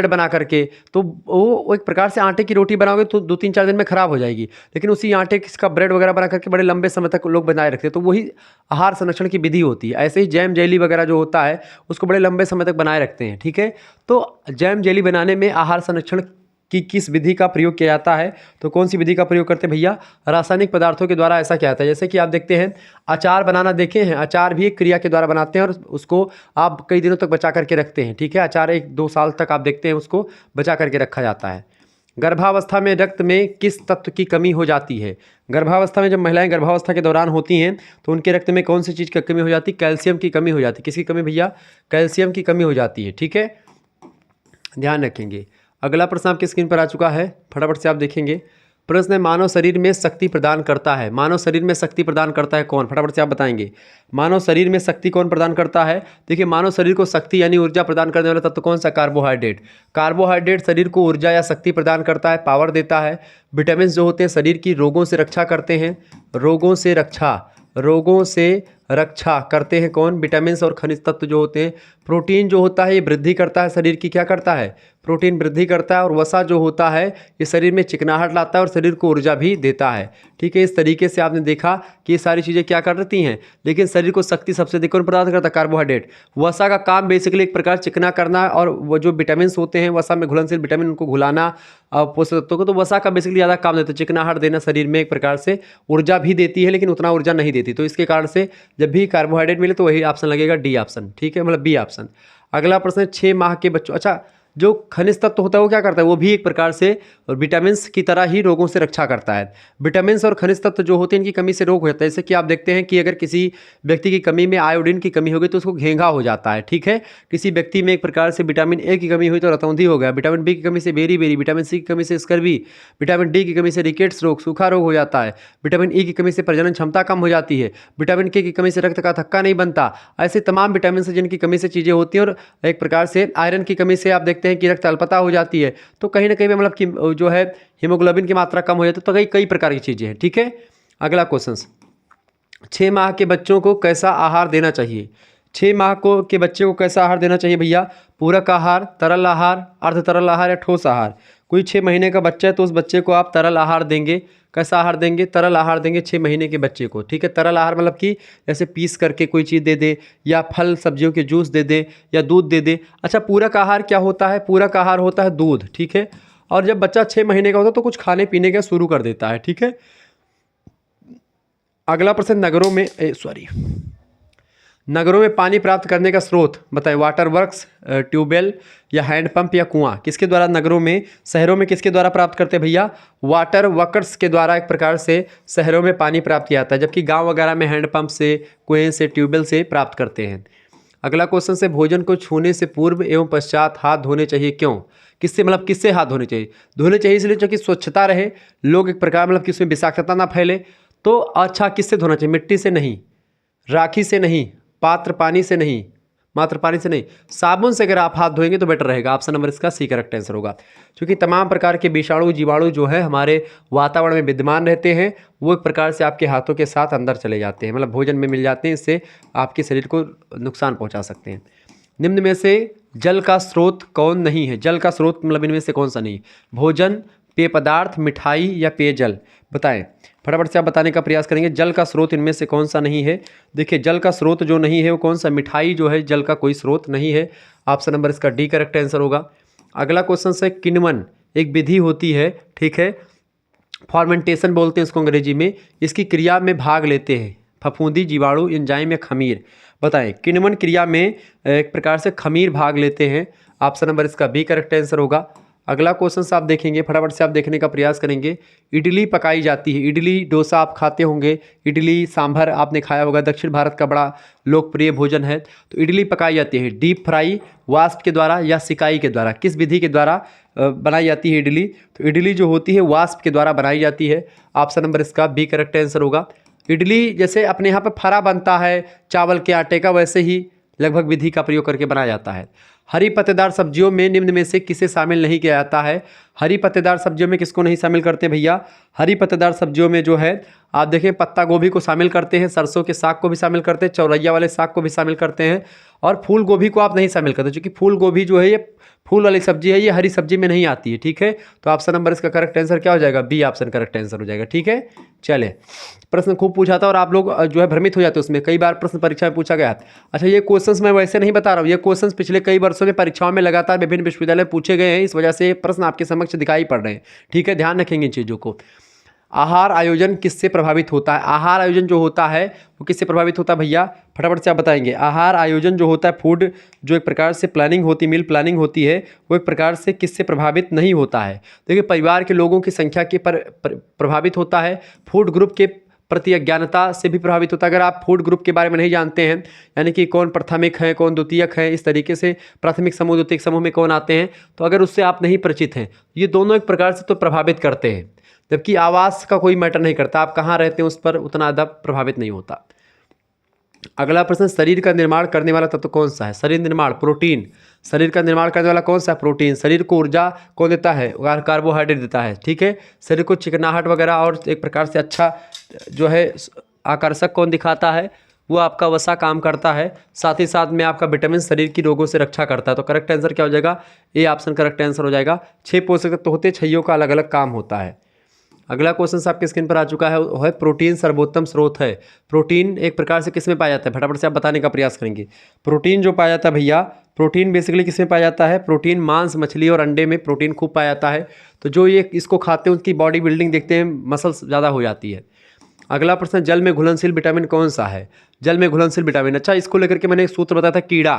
बना करके, तो वो एक प्रकार से आटे की रोटी बनाओगे तो 2-3-4 दिन में खराब हो जाएगी, लेकिन उसी आटे का ब्रेड वगैरह बना करके बड़े लंबे समय तक लोग बनाए रखते हैं। तो वही आहार संरक्षण की विधि होती है। ऐसे ही जैम जेली वगैरह जो होता है उसको बड़े लंबे समय तक बनाए रखते हैं, ठीक है। तो जैम जेली बनाने में आहार संरक्षण कि किस विधि का प्रयोग किया जाता है, तो कौन सी विधि का प्रयोग करते हैं भैया? रासायनिक पदार्थों के द्वारा ऐसा किया जाता है। जैसे कि आप देखते हैं अचार बनाना देखे हैं, अचार भी एक क्रिया के द्वारा बनाते हैं और उसको आप कई दिनों तक बचा करके रखते हैं, ठीक है। अचार 1-2 साल तक आप देखते हैं उसको बचा करके रखा जाता है। गर्भावस्था में रक्त में किस तत्व की कमी हो जाती है? गर्भावस्था में जब महिलाएं गर्भावस्था के दौरान होती हैं तो उनके रक्त में कौन सी चीज़ की कमी हो जाती है? कैल्शियम की कमी हो जाती है। किसकी कमी भैया? कैल्शियम की कमी हो जाती है, ठीक है, ध्यान रखेंगे। अगला प्रश्न आपकी स्क्रीन पर आ चुका है, फटाफट से आप देखेंगे। प्रश्न है मानव शरीर में शक्ति प्रदान करता है। मानव शरीर में शक्ति प्रदान करता है कौन? फटाफट से आप बताएंगे। मानव शरीर में शक्ति कौन प्रदान करता है? देखिए, मानव शरीर को शक्ति यानी ऊर्जा प्रदान करने वाला तत्व कौन सा? कार्बोहाइड्रेट। कार्बोहाइड्रेट शरीर को ऊर्जा या शक्ति प्रदान करता है, पावर देता है। विटामिन जो होते हैं शरीर की रोगों से रक्षा करते हैं, रोगों से रक्षा करते हैं कौन? विटामिन और खनिज तत्व जो होते हैं। प्रोटीन जो होता है ये वृद्धि करता है शरीर की, क्या करता है? प्रोटीन वृद्धि करता है। और वसा जो होता है ये शरीर में चिकनाहट लाता है और शरीर को ऊर्जा भी देता है, ठीक है। इस तरीके से आपने देखा कि ये सारी चीज़ें क्या करती हैं, लेकिन शरीर को शक्ति सबसे अधिक कौन प्रदान करता है? कार्बोहाइड्रेट। वसा का काम बेसिकली एक प्रकार चिकना करना और वो जो विटामिन होते हैं वसा में घुलनशील विटामिन उनको घुलाना पोषक तत्वों को, तो वसा का बेसिकली ज़्यादा काम देता है, चिकनाहट देना शरीर में, एक प्रकार से ऊर्जा भी देती है लेकिन उतना ऊर्जा नहीं देती। तो इसके कारण से जब भी कार्बोहाइड्रेट मिले तो वही ऑप्शन लगेगा, डी ऑप्शन, ठीक है, मतलब बी ऑप्शन। अगला प्रश्न 6 माह के बच्चों, अच्छा जो खनिज तत्व होता है वो क्या करता है? वो भी एक प्रकार से विटामिन की तरह ही रोगों से रक्षा करता है। विटामिन और खनिज तत्व जो होते हैं इनकी कमी से रोग हो जाता है। जैसे कि आप देखते हैं कि अगर किसी व्यक्ति की कमी में आयोडीन की कमी होगी तो उसको घेंघा हो जाता है, ठीक है। किसी व्यक्ति में एक प्रकार से विटामिन ए की कमी हुई तो रतौंधी हो गया, विटामिन बी की कमी से बेरी, विटामिन सी की कमी से स्कर्वी, विटामिन डी की कमी से रिकेट्स रोग, सूखा रोग हो जाता है, विटामिन ई की कमी से प्रजनन क्षमता कम हो जाती है, विटामिन के की कमी से रक्त का थक्का नहीं बनता। ऐसे तमाम विटामिन से जिनकी कमी से चीज़ें होती हैं। और एक प्रकार से आयरन की कमी से आप देखते हैं कि रक्त अल्पता हो जाती है, तो कहीं ना कहीं पे मतलब कि जो है हीमोग्लोबिन की मात्रा कम हो जाती है। तो कई प्रकार की चीज़ें हैं, ठीक है। अगला क्वेश्चन, 6 माह के बच्चों को कैसा आहार देना चाहिए? 6 माह के बच्चे को कैसा आहार देना चाहिए भैया? पूरक आहार, तरल आहार, अर्ध तरल आहार या ठोस आहार? कोई 6 महीने का बच्चा है तो उस बच्चे को आप तरल आहार देंगे। कैसा आहार देंगे? तरल आहार देंगे 6 महीने के बच्चे को, ठीक है। तरल आहार मतलब कि जैसे पीस करके कोई चीज़ दे दे या फल सब्जियों के जूस दे दे या दूध दे दे। अच्छा, पूरक आहार क्या होता है? पूरक आहार होता है दूध, ठीक है। और जब बच्चा 6 महीने का होता है तो कुछ खाने पीने का शुरू कर देता है, ठीक है। अगला प्रश्न, नगरों में पानी प्राप्त करने का स्रोत बताएं। वाटर वर्क्स, ट्यूबवेल या हैंडपंप या कुआं? किसके द्वारा नगरों में, शहरों में किसके द्वारा प्राप्त करते हैं भैया? वाटर वर्कर्स के द्वारा एक प्रकार से शहरों में पानी प्राप्त किया जाता है, जबकि गांव वगैरह में हैंडपंप से, कुएं से, ट्यूबवेल से प्राप्त करते हैं। अगला क्वेश्चन से, भोजन को छूने से पूर्व एवं पश्चात हाथ धोने चाहिए, क्यों? किससे, मतलब किससे हाथ धोने चाहिए? धोने चाहिए इसलिए क्योंकि स्वच्छता रहे, लोग एक प्रकार मतलब कि उसमें विषाक्तता ना फैले। तो अच्छा, किससे धोना चाहिए? मिट्टी से नहीं, राखी से नहीं, पात्र पानी से नहीं, मात्र पानी से नहीं, साबुन से अगर आप हाथ धोएंगे तो बेटर रहेगा। ऑप्शन नंबर इसका सी करेक्ट आंसर होगा। क्योंकि तमाम प्रकार के विषाणु जीवाणु जो है हमारे वातावरण में विद्यमान रहते हैं, वो एक प्रकार से आपके हाथों के साथ अंदर चले जाते हैं, मतलब भोजन में मिल जाते हैं, इससे आपके शरीर को नुकसान पहुंचा सकते हैं। निम्न में से जल का स्रोत कौन नहीं है? जल का स्रोत मतलब इनमें से कौन सा नहीं? भोजन, पेय पदार्थ, मिठाई या पेयजल? बताएं, फटाफट से आप बताने का प्रयास करेंगे। जल का स्रोत इनमें से कौन सा नहीं है? देखिए, जल का स्रोत जो नहीं है वो कौन सा? मिठाई जो है जल का कोई स्रोत नहीं है। ऑप्शन नंबर इसका डी करेक्ट आंसर होगा। अगला क्वेश्चन से, किण्वन एक विधि होती है, ठीक है, फॉर्मेंटेशन बोलते हैं इसको अंग्रेजी में। इसकी क्रिया में भाग लेते हैं फफूंदी, जीवाणु, एंजाइम या खमीर? बताएं, किण्वन क्रिया में एक प्रकार से खमीर भाग लेते हैं। ऑप्शन नंबर इसका बी करेक्ट आंसर होगा। अगला क्वेश्चन आप देखेंगे, फटाफट से आप देखने का प्रयास करेंगे। इडली पकाई जाती है, इडली डोसा आप खाते होंगे, इडली सांभर आपने खाया होगा, दक्षिण भारत का बड़ा लोकप्रिय भोजन है। तो इडली पकाई जाती है डीप फ्राई, वाष्प के द्वारा या सिकाई के द्वारा? किस विधि के द्वारा बनाई जाती है इडली? तो इडली जो होती है वाष्प के द्वारा बनाई जाती है। ऑप्शन नंबर इसका बी करेक्ट आंसर होगा। इडली जैसे अपने यहाँ पर फरा बनता है चावल के आटे का, वैसे ही लगभग विधि का प्रयोग करके बनाया जाता है। हरी पत्तेदार सब्जियों में निम्न में से किसे शामिल नहीं किया जाता है? हरी पत्तेदार सब्जियों में किसको नहीं शामिल करते भैया? हरी पत्तेदार सब्जियों में जो है आप देखें, पत्ता गोभी को शामिल करते हैं, सरसों के साग को भी शामिल करते हैं, चौरैया वाले साग को भी शामिल करते हैं, और फूल गोभी को आप नहीं शामिल करते, क्योंकि फूल गोभी जो है ये फूल वाली सब्जी है, ये हरी सब्जी में नहीं आती है, ठीक है। तो ऑप्शन नंबर इसका करेक्ट आंसर क्या हो जाएगा, बी ऑप्शन करेक्ट आंसर हो जाएगा, ठीक है। चले, प्रश्न खूब पूछा था और आप लोग जो है भ्रमित हो जाते हैं उसमें, कई बार प्रश्न परीक्षा में पूछा गया है। अच्छा, ये क्वेश्चंस मैं वैसे नहीं बता रहा हूँ, ये क्वेश्चंस पिछले कई वर्षों में परीक्षाओं में लगातार विभिन्न विश्वविद्यालय पूछे गए हैं, इस वजह से ये प्रश्न आपके समक्ष दिखाई पड़ रहे हैं, ठीक है। ध्यान रखेंगे इन चीज़ों को। आहार आयोजन किससे प्रभावित होता है? आहार आयोजन जो होता है वो किससे प्रभावित होता है भैया, फटाफट से आप बताएंगे। आहार आयोजन जो होता है, फूड जो एक प्रकार से प्लानिंग होती, मील प्लानिंग होती है, वो एक प्रकार से किससे प्रभावित नहीं होता है? देखिए, परिवार के लोगों की संख्या के पर प्रभावित होता है। फूड ग्रुप के प्रति अज्ञानता से भी प्रभावित होता है। अगर आप फूड ग्रुप के बारे में नहीं जानते हैं, यानी कि कौन प्राथमिक है कौन द्वितीयक है, इस तरीके से प्राथमिक समूह द्वितीयक समूह में कौन आते हैं, तो अगर उससे आप नहीं परिचित हैं, ये दोनों एक प्रकार से तो प्रभावित करते हैं। जबकि आवास का कोई मैटर नहीं करता, आप कहाँ रहते हैं उस पर उतना ज़्यादा प्रभावित नहीं होता। अगला प्रश्न, शरीर का निर्माण करने वाला तत्व कौन सा है? शरीर निर्माण, प्रोटीन। शरीर का निर्माण करने वाला कौन सा है? प्रोटीन। शरीर को ऊर्जा कौन देता है? कार्बोहाइड्रेट देता है, ठीक है। शरीर को चिकनाहट वगैरह और एक प्रकार से अच्छा जो है आकर्षक कौन दिखाता है? वो आपका वसा काम करता है। साथ ही साथ में आपका विटामिन शरीर की रोगों से रक्षा करता है। तो करेक्ट आंसर क्या हो जाएगा? ए ऑप्शन करेक्ट आंसर हो जाएगा। 6 पोषक तत्व होते हैं, 6 का अलग अलग काम होता है। अगला क्वेश्चन आपके स्क्रीन पर आ चुका है, वो है प्रोटीन सर्वोत्तम स्रोत है। प्रोटीन एक प्रकार से किस में पाया जाता है? फटाफट से आप बताने का प्रयास करेंगे। प्रोटीन जो पाया जाता है भैया, प्रोटीन बेसिकली किस में पाया जाता है? प्रोटीन मांस, मछली और अंडे में प्रोटीन खूब पाया जाता है। तो जो ये इसको खाते हैं उनकी बॉडी बिल्डिंग देखते हैं, मसल्स ज़्यादा हो जाती है। अगला प्रश्न, जल में घुलनशील विटामिन कौन सा है? जल में घुलनशील विटामिन, अच्छा इसको लेकर के मैंने एक सूत्र बताया था, कीड़ा।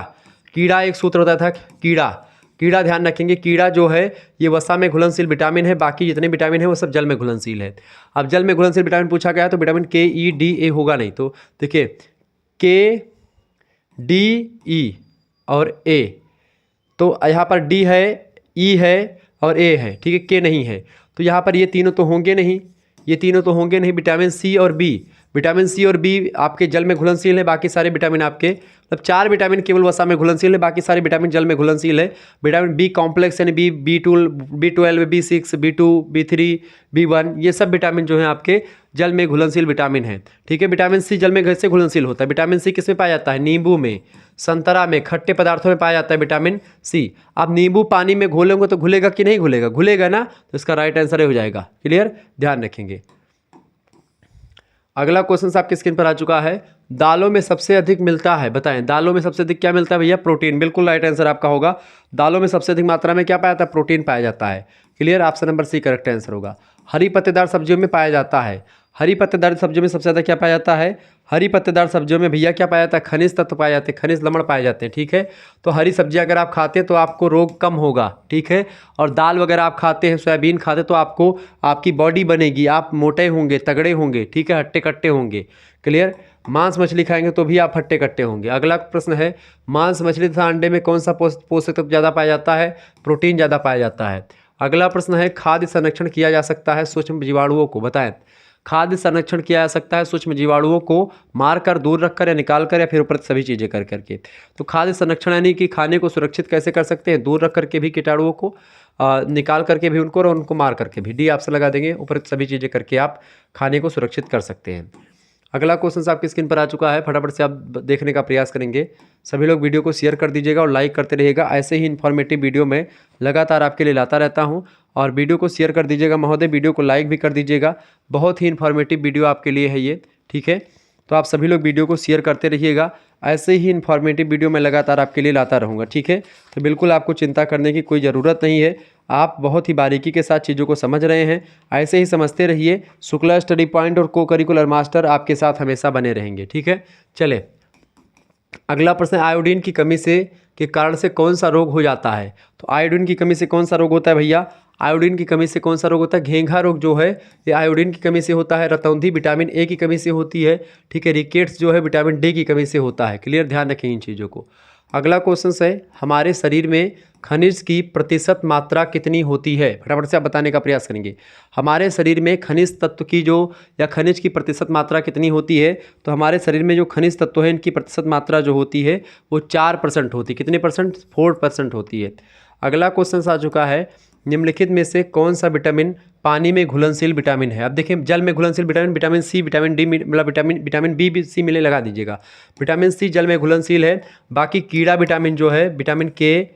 कीड़ा एक सूत्र बताया था, कीड़ा। कीड़ा ध्यान रखेंगे, कीड़ा जो है ये वसा में घुलनशील विटामिन है, बाकी जितने विटामिन है वो सब जल में घुलनशील है। अब जल में घुलनशील विटामिन पूछा गया तो विटामिन के, ई, डी, ए होगा नहीं। तो देखिए, के, डी, ई और ए, तो यहाँ पर डी है, ई है और ए है, ठीक है, के नहीं है। तो यहाँ पर ये तीनों तो होंगे नहीं, ये तीनों तो होंगे नहीं। विटामिन सी और बी, विटामिन सी और बी आपके जल में घुलनशील है, बाकी सारे विटामिन आपके, मतलब 4 विटामिन केवल वसा में घुलनशील है, बाकी सारे विटामिन जल में घुलनशील है। विटामिन बी कॉम्प्लेक्स यानी B12, B6, B2, B3, B1, ये सब विटामिन जो है आपके जल में घुलनशील विटामिन है, ठीक है। विटामिन सी जल में कैसे घुलनशील होता है? विटामिन सी किस में पाया जाता है? नींबू में, संतरा में, खट्टे पदार्थों में पाया जाता है विटामिन सी। आप नींबू पानी में घोलेंगे तो घुलेगा कि नहीं घुलेगा? घुलेगा ना, तो इसका राइट आंसर हो जाएगा। क्लियर, ध्यान रखेंगे। अगला क्वेश्चन आपके स्क्रीन पर आ चुका है, दालों में सबसे अधिक मिलता है, बताएं दालों में सबसे अधिक क्या मिलता है भैया? प्रोटीन। बिल्कुल राइट आंसर आपका होगा। दालों में सबसे अधिक मात्रा में क्या पाया जाता है? प्रोटीन पाया जाता है। Clear, option number C correct answer होगा। हरी पत्तेदार सब्जियों में पाया जाता है, हरी पत्तेदार सब्जियों में सबसे ज़्यादा क्या पाया जाता है? हरी पत्तेदार सब्जियों में भैया क्या पाया जाता है? खनिज तत्व पाए जाते हैं, खनिज लवण पाए जाते हैं, ठीक है। तो हरी सब्जी अगर आप खाते हैं तो आपको रोग कम होगा, ठीक है। और दाल वगैरह आप खाते हैं, सोयाबीन खाते हैं, तो आपको आपकी बॉडी बनेगी, आप मोटे होंगे, तगड़े होंगे, ठीक है, हट्टे कट्टे होंगे। क्लियर, मांस मछली खाएंगे तो भी आप हट्टे कट्टे होंगे। अगला प्रश्न है, मांस मछली तथा अंडे में कौन सा पोषक तत्व ज़्यादा पाया जाता है? प्रोटीन ज़्यादा पाया जाता है। अगला प्रश्न है, खाद्य संरक्षण किया जा सकता है सूक्ष्म जीवाणुओं को, बताएं खाद्य संरक्षण किया जा सकता है सूक्ष्म जीवाणुओं को मारकर, दूर रखकर या निकाल कर, या फिर ऊपर सभी चीज़ें कर करके। तो खाद्य संरक्षण यानी कि खाने को सुरक्षित कैसे कर सकते हैं? दूर रख करके भी कीटाणुओं को, निकाल करके भी उनको, और उनको मार करके भी। डी ऑप्शन लगा देंगे, ऊपर सभी चीज़ें करके आप खाने को सुरक्षित कर सकते हैं। अगला क्वेश्चन आपकी स्क्रीन पर आ चुका है, फटाफट से आप देखने का प्रयास करेंगे। सभी लोग वीडियो को शेयर कर दीजिएगा और लाइक करते रहिएगा। ऐसे ही इन्फॉर्मेटिव वीडियो मैं लगातार आपके लिए लाता रहता हूं, और वीडियो को शेयर कर दीजिएगा महोदय, वीडियो को लाइक भी कर दीजिएगा। बहुत ही इन्फॉर्मेटिव वीडियो आपके लिए है ये, ठीक है। तो आप सभी लोग वीडियो को शेयर करते रहिएगा। ऐसे ही इन्फॉर्मेटिव वीडियो मैं लगातार आपके लिए लाता रहूँगा, ठीक है। तो बिल्कुल आपको चिंता करने की कोई ज़रूरत नहीं है, आप बहुत ही बारीकी के साथ चीज़ों को समझ रहे हैं। ऐसे ही समझते रहिए। शुक्ला स्टडी पॉइंट और को करिकुलर मास्टर आपके साथ हमेशा बने रहेंगे, ठीक है। चले, अगला प्रश्न, आयोडीन की कमी से के कारण से कौन सा रोग हो जाता है? तो आयोडीन की कमी से कौन सा रोग होता है भैया? आयोडीन की कमी से कौन सा रोग होता है? घेंघा रोग जो है ये आयोडीन की कमी से होता है। रतौंधी विटामिन ए की कमी से होती है, ठीक है। रिकेट्स जो है विटामिन डी की कमी से होता है। क्लियर, ध्यान रखें इन चीज़ों को। अगला क्वेश्चन है, हमारे शरीर में खनिज की प्रतिशत मात्रा कितनी होती है? फटाफट से आप बताने का प्रयास करेंगे। हमारे शरीर में खनिज तत्व की जो, या खनिज की प्रतिशत मात्रा कितनी होती है? तो हमारे शरीर में जो खनिज तत्व है इनकी प्रतिशत मात्रा जो होती है वो 4% होती है। कितने परसेंट? 4% होती है। अगला क्वेश्चन आ चुका है, निम्नलिखित में से कौन सा विटामिन पानी में घुलनशील विटामिन है? अब देखिए, जल में घुलनशील vitamin, vitamin C, vitamin D, मतलब विटामिन बी, सी मिले लगा दीजिएगा। विटामिन सी जल में घुलनशील है। बाकी कीड़ा विटामिन जो है, विटामिन के,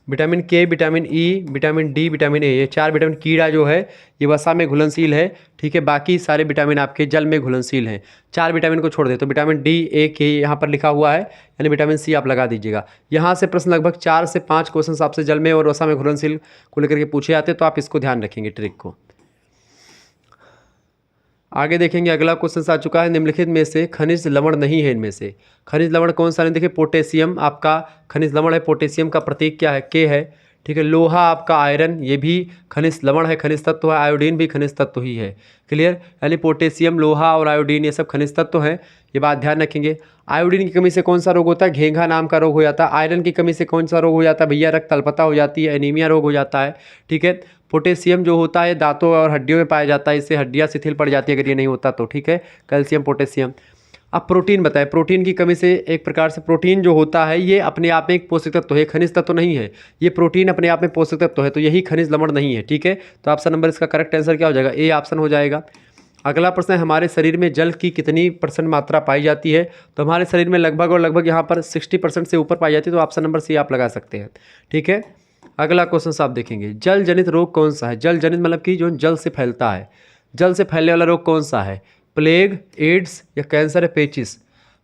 विटामिन के, vitamin E, vitamin D, vitamin A, ये 4 विटामिन। कीड़ा जो है ये वसा में घुलनशील है, ठीक है। बाकी सारे विटामिन आपके जल में घुलनशील हैं। 4 विटामिन को छोड़ दे तो विटामिन डी, ए, के यहाँ पर लिखा हुआ है, यानी विटामिन सी आप लगा दीजिएगा। यहाँ से प्रश्न लगभग 4 से 5 क्वेश्चन आपसे जल में और वसा में घुलनशील को लेकर के पूछे जाते हैं, तो आप इसको ध्यान रखेंगे ट्रिक को। आगे देखेंगे, अगला क्वेश्चन आ चुका है, निम्नलिखित में से खनिज लवण नहीं है इनमें से। खनिज लवण कौन सा नहीं, देखिए पोटेशियम आपका खनिज लवण है, पोटेशियम का प्रतीक क्या है, के है, ठीक है। लोहा आपका आयरन, ये भी खनिज लवण है, खनिज तत्व है। आयोडीन भी खनिज तत्व ही है, क्लियर। यानी पोटेशियम, लोहा और आयोडीन ये सब खनिज तत्व हैं, ये बात ध्यान रखेंगे। आयोडीन की कमी से कौन सा रोग होता है, घेंघा नाम का रोग हो जाता है। आयरन की कमी से कौन सा रोग हो जाता है भैया, रक्त अल्पता हो जाती है, एनीमिया रोग हो जाता है, ठीक है। पोटेशियम जो होता है दांतों और हड्डियों में पाया जाता है, इससे हड्डियां शिथिल पड़ जाती है अगर ये नहीं होता तो, ठीक है। Calcium, potassium. अब प्रोटीन बताएं, प्रोटीन की कमी से एक प्रकार से प्रोटीन जो होता है ये अपने आप में एक पोषक तत्व है, खनिज तत्व नहीं है, ये प्रोटीन अपने आप में पोषक तत्व है, तो यही खनिज लवण नहीं है, ठीक है। तो ऑप्शन नंबर इसका करेक्ट आंसर क्या हो जाएगा, ए ऑप्शन हो जाएगा। अगला प्रश्न है, हमारे शरीर में जल की कितनी % मात्रा पाई जाती है, तो हमारे शरीर में लगभग और लगभग यहाँ पर 60% से ऊपर पाई जाती है, तो ऑप्शन नंबर सी आप लगा सकते हैं, ठीक है। अगला क्वेश्चन आप देखेंगे, जल जनित रोग कौन सा है। जल जनित मतलब कि जो जल से फैलता है, जल से फैलने वाला रोग कौन सा है, प्लेग, एड्स या कैंसर या पेचिस।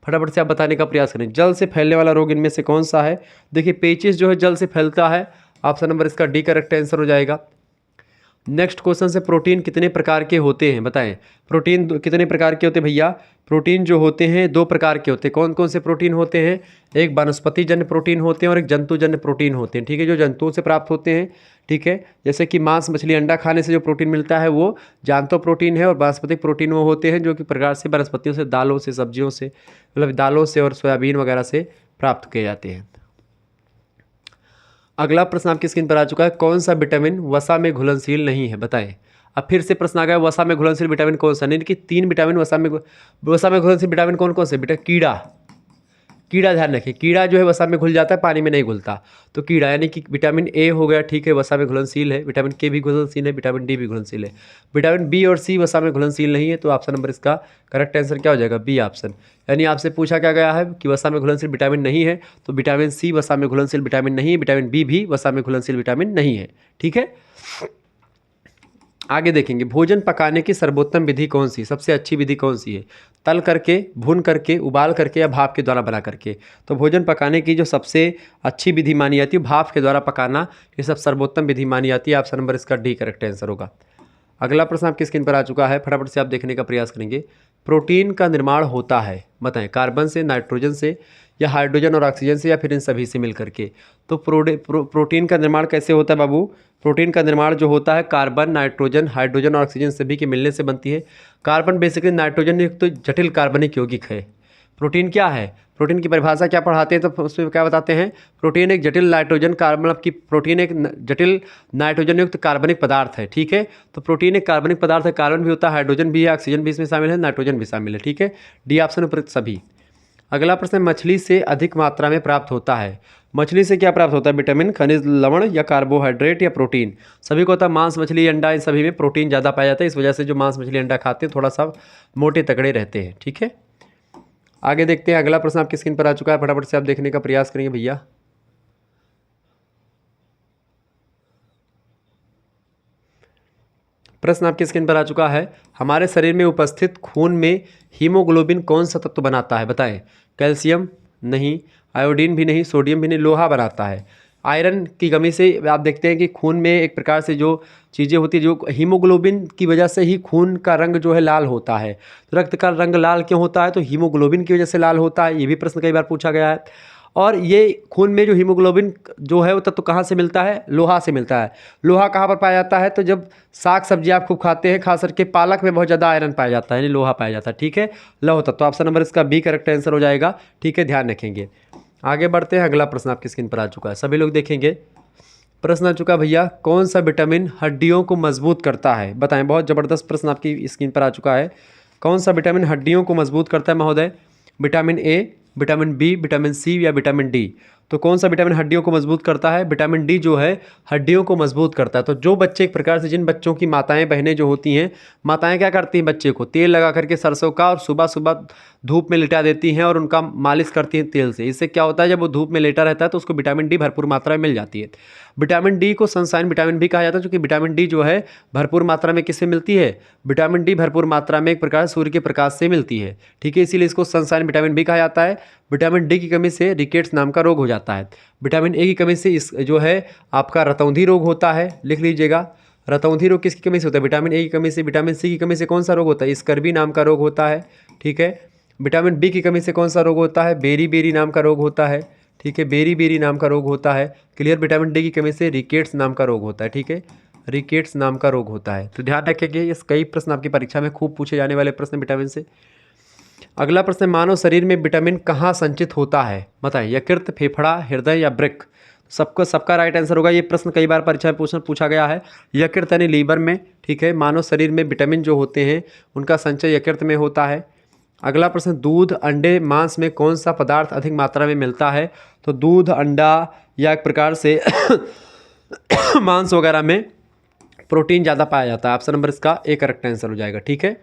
फटाफट से आप बताने का प्रयास करें, जल से फैलने वाला रोग इनमें से कौन सा है। देखिए पेचिस जो है जल से फैलता है, ऑप्शन नंबर इसका डी करेक्ट आंसर हो जाएगा। नेक्स्ट क्वेश्चन से, प्रोटीन कितने प्रकार के होते हैं बताएं। प्रोटीन कितने प्रकार के होते हैं भैया, प्रोटीन जो होते हैं 2 प्रकार के होते हैं। कौन कौन से प्रोटीन होते हैं, एक वनस्पति जन्य प्रोटीन होते हैं और एक जंतु जन्य प्रोटीन होते हैं, ठीक है। जो जंतुओं से प्राप्त होते हैं, ठीक है, जैसे कि मांस, मछली, अंडा खाने से जो प्रोटीन मिलता है वो जांतो प्रोटीन है, और वानस्पतिक प्रोटीन वो होते हैं जो कि प्रकार से वनस्पतियों से, दालों से, सब्जियों से, मतलब दालों से और सोयाबीन वगैरह से प्राप्त किए जाते हैं। अगला प्रश्न आपकी स्क्रीन पर आ चुका है, कौन सा विटामिन वसा में घुलनशील नहीं है बताएं। अब फिर से प्रश्न आ गया, वसा में घुलनशील विटामिन कौन सा नहीं, कि 3 विटामिन वसा में घुलनशील विटामिन कौन कौन से बेटा, कीड़ा, कीड़ा ध्यान रखिए, कीड़ा जो है वसा में घुल जाता है, पानी में नहीं घुलता, तो कीड़ा यानी कि विटामिन ए हो गया, ठीक है, वसा में घुलनशील है। विटामिन के भी घुलनशील है, विटामिन डी भी घुलनशील है। विटामिन बी और सी वसा में घुलनशील नहीं है, तो ऑप्शन नंबर इसका करेक्ट आंसर क्या हो जाएगा, बी ऑप्शन। यानी आपसे पूछा क्या गया है कि वसा में घुलनशील विटामिन नहीं है, तो विटामिन सी वसा में घुलनशील विटामिन नहीं है, विटामिन बी भी वसा में घुलनशील विटामिन नहीं है, ठीक है। आगे देखेंगे, भोजन पकाने की सर्वोत्तम विधि कौन सी, सबसे अच्छी विधि कौन सी है, तल करके, भून करके, उबाल करके या भाप के द्वारा बना करके। तो भोजन पकाने की जो सबसे अच्छी विधि मानी जाती है भाप के द्वारा पकाना, ये सब सर्वोत्तम विधि मानी जाती है। ऑप्शन नंबर इसका डी करेक्ट आंसर होगा। अगला प्रश्न आपकी स्क्रीन पर आ चुका है, फटाफट से आप देखने का प्रयास करेंगे। प्रोटीन का निर्माण होता है बताएं, कार्बन से, नाइट्रोजन से या हाइड्रोजन और ऑक्सीजन से या फिर इन सभी से मिल करके। तो प्रोटीन का निर्माण कैसे होता है बाबू, प्रोटीन का निर्माण जो होता है कार्बन, नाइट्रोजन, हाइड्रोजन और ऑक्सीजन सभी के मिलने से बनती है। कार्बन बेसिकली नाइट्रोजन युक्त तो जटिल कार्बनिक यौगिक है। प्रोटीन क्या है, प्रोटीन की परिभाषा क्या पढ़ाते हैं तो उसमें क्या बताते हैं, प्रोटीन एक जटिल नाइट्रोजन कार्बन, मतलब कि प्रोटीन एक जटिल नाइट्रोजन युक्त कार्बनिक पदार्थ है, ठीक है। तो प्रोटीन एक कार्बनिक पदार्थ है, कार्बन भी होता है, हाइड्रोजन भी है, ऑक्सीजन भी इसमें शामिल है, नाइट्रोजन भी शामिल है, ठीक है। डी ऑप्शन उपयुक्त सभी। अगला प्रश्न, मछली से अधिक मात्रा में प्राप्त होता है। मछली से क्या प्राप्त होता है, विटामिन, खनिज लवण या कार्बोहाइड्रेट या प्रोटीन। सभी को होता है मांस, मछली, अंडा, इन सभी में प्रोटीन ज़्यादा पाया जाता है, इस वजह से जो मांस, मछली, अंडा खाते हैं थोड़ा सा मोटे तगड़े रहते हैं, ठीक है। आगे देखते हैं, अगला प्रश्न आपकी स्क्रीन पर आ चुका है, फटाफट से आप देखने का प्रयास करेंगे भैया। प्रश्न आपकी स्क्रीन पर आ चुका है, हमारे शरीर में उपस्थित खून में हीमोग्लोबिन कौन सा तत्व बनाता है बताएं। कैल्शियम नहीं, आयोडीन भी नहीं, सोडियम भी नहीं, लोहा बनाता है। आयरन की कमी से आप देखते हैं कि खून में एक प्रकार से जो चीज़ें होती है, जो हीमोग्लोबिन की वजह से ही खून का रंग जो है लाल होता है। तो रक्त का रंग लाल क्यों होता है, तो हीमोग्लोबिन की वजह से लाल होता है, ये भी प्रश्न कई बार पूछा गया है। और ये खून में जो हीमोग्लोबिन जो है वो तत्व कहाँ से मिलता है, लोहा से मिलता है। लोहा कहाँ पर पाया जाता है, तो जब साग सब्जी आप खूब खाते हैं, खास करके पालक में बहुत ज़्यादा आयरन पाया जाता है, यानी लोहा पाया जाता है, ठीक है, लौह तत्व। तो ऑप्शन नंबर इसका बी करेक्ट आंसर हो जाएगा, ठीक है, ध्यान रखेंगे। आगे बढ़ते हैं, अगला प्रश्न आपकी स्क्रीन पर आ चुका है, सभी लोग देखेंगे। प्रश्न आ चुका भैया, कौन सा विटामिन हड्डियों को मजबूत करता है बताएं। बहुत ज़बरदस्त प्रश्न आपकी स्क्रीन पर आ चुका है, कौन सा विटामिन हड्डियों को मजबूत करता है महोदय। Vitamin A, vitamin B, vitamin C या विटामिन डी। तो कौन सा विटामिन हड्डियों को मजबूत करता है? विटामिन डी जो है हड्डियों को मजबूत करता है। तो जो बच्चे एक प्रकार से, जिन बच्चों की माताएं बहनें जो होती हैं, माताएं क्या करती हैं, बच्चे को तेल लगा करके सरसों का और सुबह सुबह धूप में लिटा देती हैं और उनका मालिश करती हैं तेल से। इससे क्या होता है, जब वो धूप में लेटा रहता है तो उसको विटामिन डी भरपूर मात्रा में मिल जाती है। विटामिन डी को सनशाइन विटामिन भी कहा जाता है, क्योंकि विटामिन डी जो है भरपूर मात्रा में किससे मिलती है? विटामिन डी भरपूर मात्रा में एक प्रकार सूर्य के प्रकाश से मिलती है, ठीक है। इसीलिए इसको सनशाइन विटामिन भी कहा जाता है। विटामिन डी की कमी से रिकेट्स नाम का रोग हो जाता है। विटामिन ए की कमी से इस जो है आपका रतौंधी रोग होता है, लिख लीजिएगा। रतौंधी रोग किसकी कमी से होता है? विटामिन ए की कमी से। विटामिन सी की कमी से कौन सा रोग होता है? स्कर्वी नाम का रोग होता है, ठीक है। विटामिन बी की कमी से कौन सा रोग होता है? बेरी बेरी नाम का रोग होता है, ठीक है। बेरी बेरी नाम का रोग होता है, क्लियर। विटामिन डी की कमी से रिकेट्स नाम का रोग होता है, ठीक है। रिकेट्स नाम का रोग होता है। तो ध्यान रखिए, ये कई प्रश्न आपकी परीक्षा में खूब पूछे जाने वाले प्रश्न विटामिन से। अगला प्रश्न, मानव शरीर में विटामिन कहाँ संचित होता है? बताएं, यकृत, फेफड़ा, हृदय या वृक्क? सबका राइट आंसर होगा। ये प्रश्न कई बार परीक्षा में पूछा गया है। यकृत यानी लीवर में, ठीक है। मानव शरीर में विटामिन जो होते हैं उनका संचय यकृत में होता है। अगला प्रश्न, दूध, अंडे, मांस में कौन सा पदार्थ अधिक मात्रा में मिलता है? तो दूध, अंडा या एक प्रकार से मांस वगैरह में प्रोटीन ज़्यादा पाया जाता है। ऑप्शन नंबर इसका ए करेक्ट आंसर हो जाएगा, ठीक है।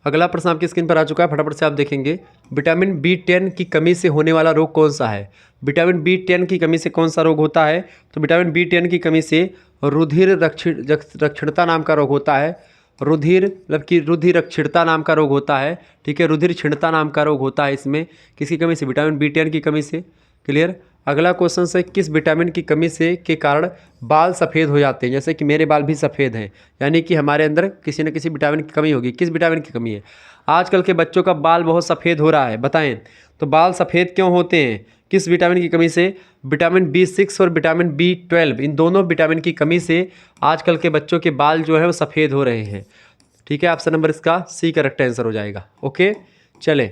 अगला प्रश्न आपकी स्क्रीन पर आ चुका है, फटाफट से आप देखेंगे। विटामिन बी10 की कमी से होने वाला रोग कौन सा है? विटामिन बी10 की कमी से कौन सा रोग होता है? तो विटामिन बी10 की कमी से रुधिर रक्षीणता नाम का रोग होता है। रुधिर मतलब कि रुधिर रक्षीणता नाम का रोग होता है, ठीक है। रुधिर क्षीणता नाम का रोग होता है इसमें, किसकी कमी से? विटामिन बी10 की कमी से, क्लियर। अगला क्वेश्चन से, किस विटामिन की कमी से के कारण बाल सफ़ेद हो जाते हैं? जैसे कि मेरे बाल भी सफ़ेद हैं, यानी कि हमारे अंदर किसी न किसी विटामिन की कमी होगी। किस विटामिन की कमी है? आजकल के बच्चों का बाल बहुत सफ़ेद हो रहा है, बताएं तो बाल सफ़ेद क्यों होते हैं? किस विटामिन की कमी से? विटामिन B6 और विटामिन B12, इन दोनों विटामिन की कमी से आजकल के बच्चों के बाल जो है वो सफ़ेद हो रहे हैं, ठीक है। ऑप्शन नंबर इसका सी करेक्ट आंसर हो जाएगा, ओके। चले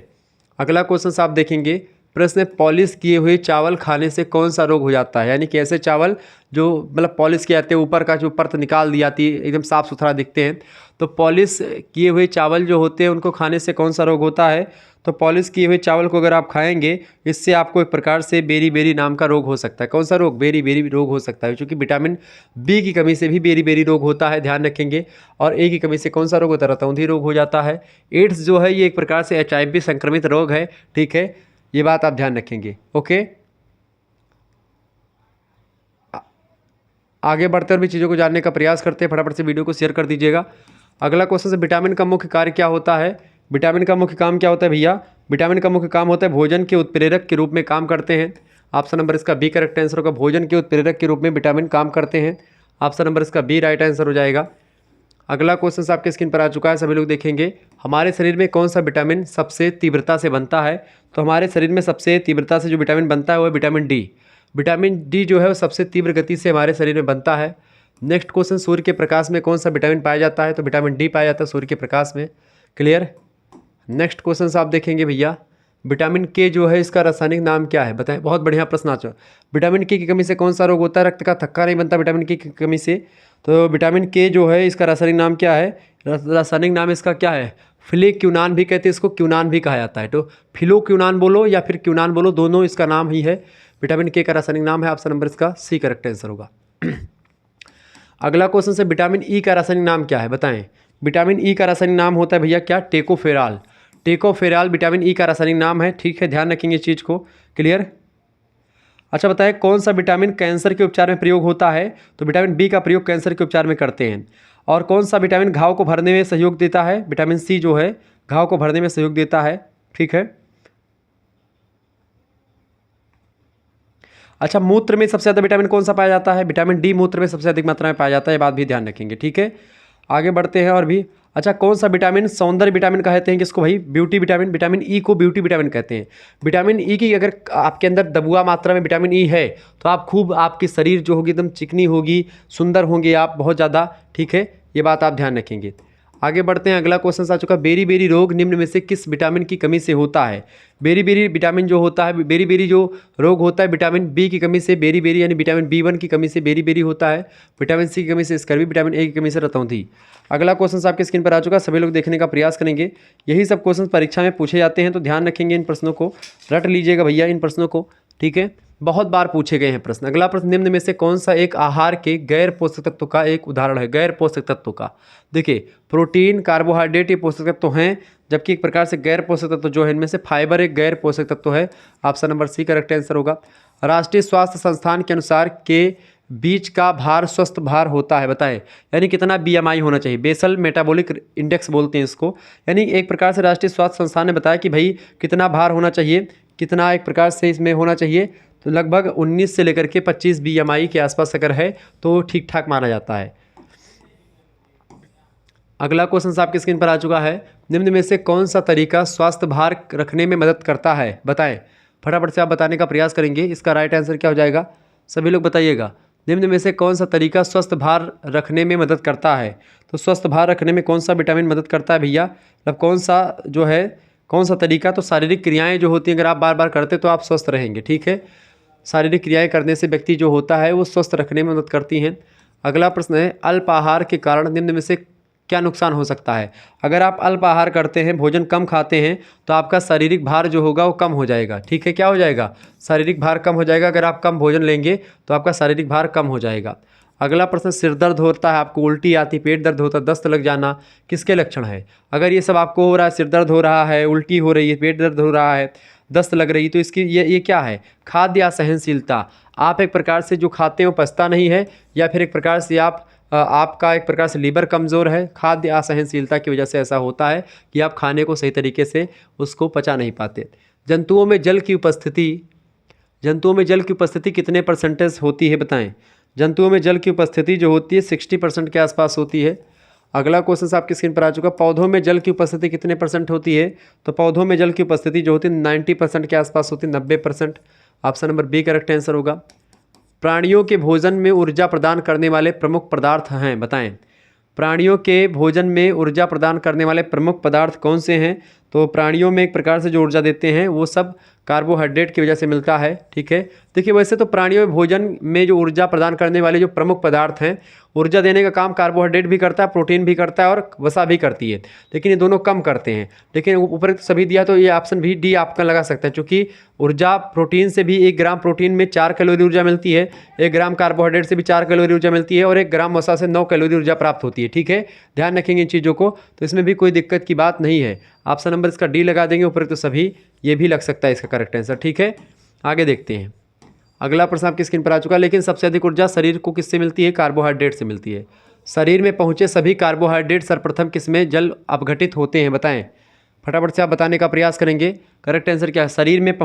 अगला क्वेश्चन आप देखेंगे। प्रश्न, पॉलिश किए हुए चावल खाने से कौन सा रोग हो जाता है? यानी कि ऐसे चावल जो मतलब पॉलिश किए जाते हैं, ऊपर का जो परत निकाल दी जाती है, एकदम साफ़ सुथरा दिखते हैं, तो पॉलिश किए हुए चावल जो होते हैं उनको खाने से कौन सा रोग होता है? तो पॉलिश किए हुए चावल को अगर आप खाएंगे, इससे आपको एक प्रकार से बेरी बेरी नाम का रोग हो सकता है। कौन सा रोग? बेरी बेरी रोग हो सकता है, क्योंकि विटामिन बी की कमी से भी बेरी बेरी रोग होता है, ध्यान रखेंगे। और ए की कमी से कौन सा रोग होता है? रतौंधी रोग हो जाता है। एड्स जो है ये एक प्रकार से HIV संक्रमित रोग है, ठीक है। ये बात आप ध्यान रखेंगे, ओके। आगे बढ़ते और भी चीज़ों को जानने का प्रयास करते हैं, फटाफट से वीडियो को शेयर कर दीजिएगा। अगला क्वेश्चन से, विटामिन का मुख्य कार्य क्या होता है? विटामिन का मुख्य काम क्या होता है भैया? विटामिन का मुख्य काम होता है भोजन के उत्प्रेरक के रूप में काम करते हैं। ऑप्शन नंबर इसका बी करेक्ट आंसर होगा। भोजन के उत्प्रेरक के रूप में विटामिन काम करते हैं। ऑप्शन नंबर इसका बी राइट आंसर हो जाएगा। अगला क्वेश्चन आपके स्क्रीन पर आ चुका है, सभी लोग देखेंगे। हमारे शरीर में कौन सा विटामिन सबसे तीव्रता से बनता है? तो हमारे शरीर में सबसे तीव्रता से जो विटामिन बनता है वो है विटामिन डी। विटामिन डी जो है वो सबसे तीव्र गति से हमारे शरीर में बनता है। नेक्स्ट क्वेश्चन, सूर्य के प्रकाश में कौन सा विटामिन पाया जाता है? तो विटामिन डी पाया जाता है सूर्य के प्रकाश में, क्लियर। नेक्स्ट क्वेश्चन आप देखेंगे भैया, विटामिन के जो है इसका रासायनिक नाम क्या है? बताएं, बहुत बढ़िया प्रश्न आ चुका। विटामिन के की कमी से कौन सा रोग होता है? रक्त का थक्का नहीं बनता विटामिन के की कमी से। तो विटामिन के जो है इसका रासायनिक नाम क्या है? रासायनिक नाम इसका क्या है? फिलेक्यूनान भी कहते हैं इसको, क्यूनान भी कहा जाता है। तो फिलोक्यूनान बोलो या फिर क्यूनान बोलो, दोनों इसका नाम ही है। विटामिन के का रासायनिक नाम है। ऑप्शन नंबर इसका सी करेक्ट आंसर होगा। अगला क्वेश्चन से, विटामिन ई का रासायनिक नाम क्या है? बताएं। विटामिन ई का रासायनिक नाम होता है भैया क्या? टेकोफेराल। टेकोफेराल विटामिन ई का रासायनिक नाम है, ठीक है। ध्यान रखेंगे इस चीज़ को, क्लियर। अच्छा बताएं, कौन सा विटामिन कैंसर के उपचार में प्रयोग होता है? तो विटामिन बी का प्रयोग कैंसर के उपचार में करते हैं। और कौन सा विटामिन घाव को भरने में सहयोग देता है? विटामिन सी जो है घाव को भरने में सहयोग देता है, ठीक है। अच्छा, मूत्र में सबसे ज़्यादा विटामिन कौन सा पाया जाता है? विटामिन डी मूत्र में सबसे अधिक मात्रा में पाया जाता है, ये बात भी ध्यान रखेंगे, ठीक है। आगे बढ़ते हैं और भी। अच्छा, कौन सा विटामिन सौंदर्य विटामिन कहते हैं किसको भाई? Beauty vitamin. विटामिन ई को ब्यूटी विटामिन कहते हैं। विटामिन ई की अगर आपके अंदर दबुआ मात्रा में विटामिन ई है तो आप खूब, आपकी शरीर जो होगी एकदम चिकनी होगी, सुंदर होंगे आप बहुत ज़्यादा, ठीक है। ये बात आप ध्यान रखेंगे। आगे बढ़ते हैं, अगला क्वेश्चन आ चुका है, बेरी बेरी रोग निम्न में से किस विटामिन की कमी से होता है? बेरी बेरी विटामिन जो होता है, बेरी बेरी जो रोग होता है विटामिन बी की कमी से, बेरी बेरी यानी विटामिन B1 की कमी से बेरी बेरी होता है, विटामिन सी की कमी से स्कर्वी, विटामिन ए की कमी से रतौंधी। अगला क्वेश्चन आपके स्क्रीन पर आ चुका है, सभी लोग देखने का प्रयास करेंगे। यही सब क्वेश्चन परीक्षा में पूछे जाते हैं, तो ध्यान रखेंगे इन प्रश्नों को, रट लीजिएगा भैया इन प्रश्नों को, ठीक है, बहुत बार पूछे गए हैं प्रश्न। अगला प्रश्न, निम्न में से कौन सा एक आहार के गैर पोषक तत्व का एक उदाहरण है? गैर पोषक तत्व का, देखिए प्रोटीन, कार्बोहाइड्रेट ये पोषक तत्व हैं, जबकि एक प्रकार से गैर पोषक तत्व जो है इनमें से फाइबर एक गैर पोषक तत्व है। Option number C correct answer होगा। राष्ट्रीय स्वास्थ्य संस्थान के अनुसार के बीच का भार स्वस्थ भार होता है, बताएं, यानी कितना BMI होना चाहिए? बेसल मेटाबॉलिक इंडेक्स बोलते हैं इसको, यानी एक प्रकार से राष्ट्रीय स्वास्थ्य संस्थान ने बताया कि भाई कितना भार होना चाहिए, कितना एक प्रकार से इसमें होना चाहिए, तो लगभग 19 से लेकर के 25 BMI के आसपास अगर है तो ठीक ठाक माना जाता है। अगला क्वेश्चन आपके स्क्रीन पर आ चुका है, निम्न में से कौन सा तरीका स्वास्थ्य भार रखने में मदद करता है? बताएं, फटाफट से आप बताने का प्रयास करेंगे। इसका राइट आंसर क्या हो जाएगा, सभी लोग बताइएगा। निम्न में से कौन सा तरीका स्वस्थ भार रखने में मदद करता है? तो स्वस्थ भार रखने में कौन सा विटामिन मदद करता है भैया, मतलब कौन सा जो है, कौन सा तरीका? तो शारीरिक क्रियाएँ जो होती हैं अगर आप बार बार करते तो आप स्वस्थ रहेंगे, ठीक है। शारीरिक क्रियाएं करने से व्यक्ति जो होता है वो स्वस्थ रखने में मदद करती हैं। अगला प्रश्न है, अल्प आहार के कारण निम्न में से क्या नुकसान हो सकता है? अगर आप अल्प आहार करते हैं, भोजन कम खाते हैं, तो आपका शारीरिक भार जो होगा वो कम हो जाएगा, ठीक है। क्या हो जाएगा? शारीरिक भार कम हो जाएगा। अगर आप कम भोजन लेंगे तो आपका शारीरिक भार कम हो जाएगा। अगला प्रश्न, सिर दर्द होता है, आपको उल्टी आती, पेट दर्द होता है, दस्त लग जाना, किसके लक्षण है? अगर ये सब आपको हो रहा है, सिर दर्द हो रहा है, उल्टी हो रही है, पेट दर्द हो रहा है, दस्त लग रही है, तो इसकी ये क्या है? खाद्य असहनशीलता। आप एक प्रकार से जो खाते हैं वो पचता नहीं है, या फिर एक प्रकार से आपका एक प्रकार से लीवर कमज़ोर है। खाद्य असहनशीलता की वजह से ऐसा होता है कि आप खाने को सही तरीके से उसको पचा नहीं पाते। जंतुओं में जल की उपस्थिति कितने परसेंटेज होती है, बताएं? जंतुओं में जल की उपस्थिति जो होती है 60% के आसपास होती है। अगला क्वेश्चन आपकी स्क्रीन पर आ चुका, पौधों में जल की उपस्थिति कितने % होती है? तो पौधों में जल की उपस्थिति जो होती है 90% के आसपास होती है, 90%। Option number B correct answer होगा। प्राणियों के भोजन में ऊर्जा प्रदान करने वाले प्रमुख पदार्थ हैं, बताएं। प्राणियों के भोजन में ऊर्जा प्रदान करने वाले प्रमुख पदार्थ कौन से हैं? तो प्राणियों में एक प्रकार से जो ऊर्जा देते हैं वो सब कार्बोहाइड्रेट की वजह से मिलता है, ठीक है। देखिए वैसे तो प्राणियों में भोजन में जो ऊर्जा प्रदान करने वाले जो प्रमुख पदार्थ हैं, ऊर्जा देने का काम कार्बोहाइड्रेट भी करता है, प्रोटीन भी करता है और वसा भी करती है, लेकिन ये दोनों कम करते हैं। लेकिन ऊपर सभी दिया तो ये ऑप्शन भी डी आपका लगा सकता है, क्योंकि ऊर्जा प्रोटीन से भी 1 ग्राम प्रोटीन में 4 कैलोरी ऊर्जा मिलती है, 1 ग्राम कार्बोहाइड्रेट से भी 4 कैलोरी ऊर्जा मिलती है और 1 ग्राम वसा से 9 कैलोरी ऊर्जा प्राप्त होती है, ठीक है। ध्यान रखेंगे इन चीज़ों को, तो इसमें भी कोई दिक्कत की बात नहीं है। ऑप्शन नंबर इसका डी लगा देंगे ऊपर, तो सभी ये भी लग सकता है इसका करेक्ट आंसर, ठीक है। आगे देखते हैं, अगला प्रश्न आपकी स्क्रीन पर आ चुका है, लेकिन सबसे अधिक ऊर्जा शरीर को किससे मिलती है? कार्बोहाइड्रेट से मिलती है। शरीर में पहुँचे सभी कार्बोहाइड्रेट सर्वप्रथम किसमें जल अपघटित होते हैं, बताएं। फटाफट से आप बताने का प्रयास करेंगे। करेक्ट आंसर क्या है? शरीर में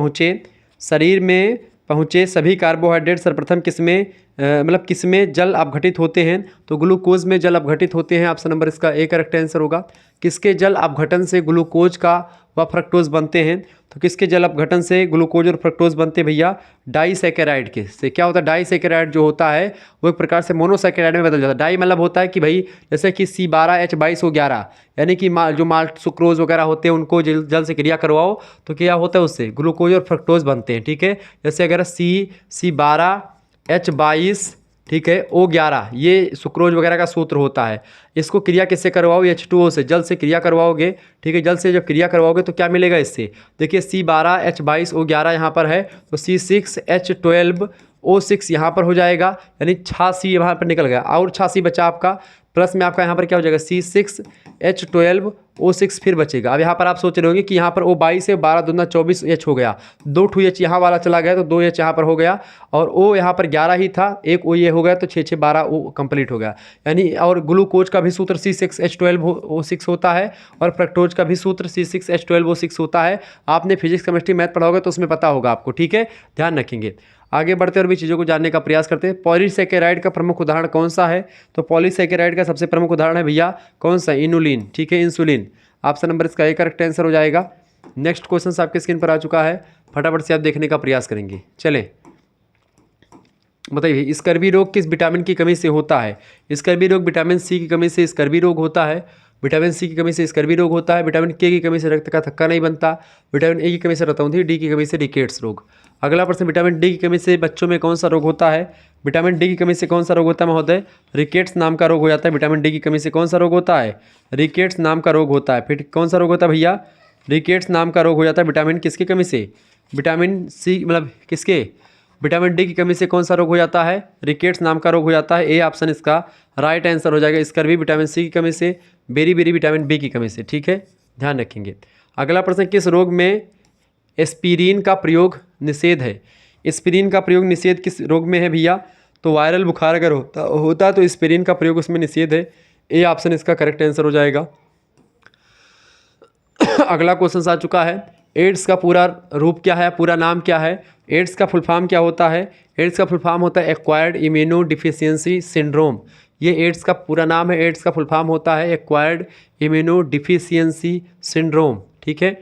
पहुँचे सभी कार्बोहाइड्रेट सर्वप्रथम किसमें मतलब किसमें जल अपघटित होते हैं? तो ग्लूकोज में जल अपघटित होते हैं। ऑप्शन नंबर इसका ए करेक्ट आंसर होगा। किसके जल अपघटन से ग्लूकोज का व फ्रक्टोज बनते हैं? तो किसके जल अपघटन से ग्लूकोज और फ्रक्टोज बनते हैं भैया? डाइसैकेराइड के से। क्या होता है? डाइसैकेराइड जो होता है वो एक प्रकार से मोनोसैकेराइड में बदल जाता है। डाई मतलब होता है कि भाई जैसे कि C12H22O11, यानी कि जो माल्ट सुक्रोज वगैरह होते हैं उनको जल से क्रिया करवाओ तो क्या होता है? उससे ग्लूकोज और फ्रक्टोज बनते हैं, ठीक है। जैसे अगर C12H22, ठीक है, O11 ये सुक्रोज वगैरह का सूत्र होता है। इसको क्रिया किससे करवाओ? H2O से, जल से क्रिया करवाओगे, ठीक है। जल से जब क्रिया करवाओगे तो क्या मिलेगा इससे? देखिए C12H22O11 यहाँ पर है, तो C6H12O6 यहाँ पर हो जाएगा, यानी 86 यहाँ पर निकल गया और 86 बचा आपका, प्लस में आपका यहाँ पर क्या हो जाएगा? C6H12O6 फिर बचेगा। अब यहाँ पर आप सोच रहे होंगे कि यहाँ पर O22 है, 12 दूना 24 H हो गया, 2 H यहाँ वाला चला गया तो 2 H यहाँ पर हो गया, और O यहाँ पर 11 ही था, एक O ये हो गया तो 6 12 O कंप्लीट हो गया। यानी और ग्लूकोज का भी सूत्र C6H12O6 होता है और फ्रक्टोज का भी सूत्र C6H12O6 होता है। आपने फिजिक्स केमिस्ट्री मैथ पढ़ा होगा तो उसमें पता होगा आपको, ठीक है, ध्यान रखेंगे। आगे बढ़ते और भी चीज़ों को जानने का प्रयास करते हैं। पॉलीसैकेराइड का प्रमुख उदाहरण कौन सा है? तो पॉलीसैकेराइड का सबसे प्रमुख उदाहरण है भैया कौन सा? इनुलिन, ठीक है, इंसुलिन। ऑप्शन नंबर इसका एक करेक्ट आंसर हो जाएगा। नेक्स्ट क्वेश्चन आपके स्क्रीन पर आ चुका है, फटाफट से आप देखने का प्रयास करेंगे। चलें, बताइए स्कर्वी रोग किस विटामिन की कमी से होता है? स्कर्वी रोग विटामिन सी की कमी से स्कर्वी रोग होता है। विटामिन सी की कमी से स्कर्वी रोग होता है। विटामिन के की कमी से रक्त का थक्का नहीं बनता। विटामिन ए की कमी से रतौंधी। डी की कमी से रिकेट्स रोग। अगला प्रश्न, विटामिन डी की कमी से बच्चों में कौन सा रोग होता है? विटामिन डी की कमी से कौन सा रोग होता है महोदय? रिकेट्स नाम का रोग हो जाता है। विटामिन डी की कमी से कौन सा रोग होता है? रिकेट्स नाम का रोग होता है। फिर कौन सा रोग होता है भैया? रिकेट्स नाम का रोग हो जाता है विटामिन किसकी कमी से? विटामिन सी मतलब किसके? विटामिन डी की कमी से कौन सा रोग हो जाता है? रिकेट्स नाम का रोग हो जाता है। ए ऑप्शन इसका राइट आंसर हो जाएगा। स्कर्वी विटामिन सी की कमी से, बेरी विटामिन बी की कमी से। ठीक है, ध्यान रखेंगे। अगला प्रश्न, किस रोग में एस्पिरिन का प्रयोग निषेध है? एस्पिरिन का प्रयोग निषेध किस रोग में है भैया? तो वायरल बुखार अगर होता तो एस्पिरिन का प्रयोग उसमें निषेध है। ए ऑप्शन इसका करेक्ट आंसर हो जाएगा। अगला क्वेश्चन आ चुका है, एड्स का पूरा रूप क्या है, पूरा नाम क्या है? एड्स का फुल फॉर्म क्या होता है? एड्स का फुल फॉर्म होता है एक्वायर्ड इम्यूनो डिफिशियंसी सिंड्रोम। ये एड्स का पूरा नाम है। एड्स का फुल फॉर्म होता है एक्वायर्ड इम्यूनो डिफिशियंसी सिंड्रोम। ठीक है,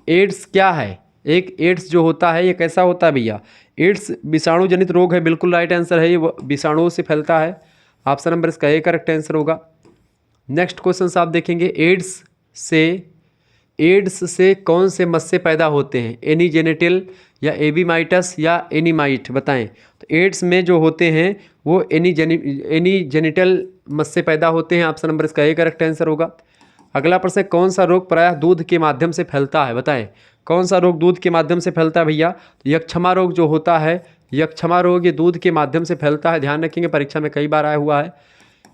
एड्स क्या है? एक एड्स जो होता है ये कैसा होता है भैया? एड्स विषाणु जनित रोग है। बिल्कुल राइट आंसर है, ये विषाणुओं से फैलता है। ऑप्शन नंबर इसका ए करेक्ट आंसर होगा। नेक्स्ट क्वेश्चन आप देखेंगे, एड्स से कौन से मस्से पैदा होते हैं? एनीजेनिटल या एबीमाइटस या एनीमाइट, बताएं। तो एड्स में जो होते हैं वो एनीजेनिटल मस्से पैदा होते हैं। ऑप्शन नंबर इसका ए करेक्ट आंसर होगा। अगला प्रश्न, कौन सा रोग प्रायः दूध के माध्यम से फैलता है? बताएं, कौन सा रोग दूध के माध्यम से फैलता है भैया? तो यक्षमा रोग जो होता है, यक्षमा रोग ये दूध के माध्यम से फैलता है। ध्यान रखेंगे, परीक्षा में कई बार आया हुआ है।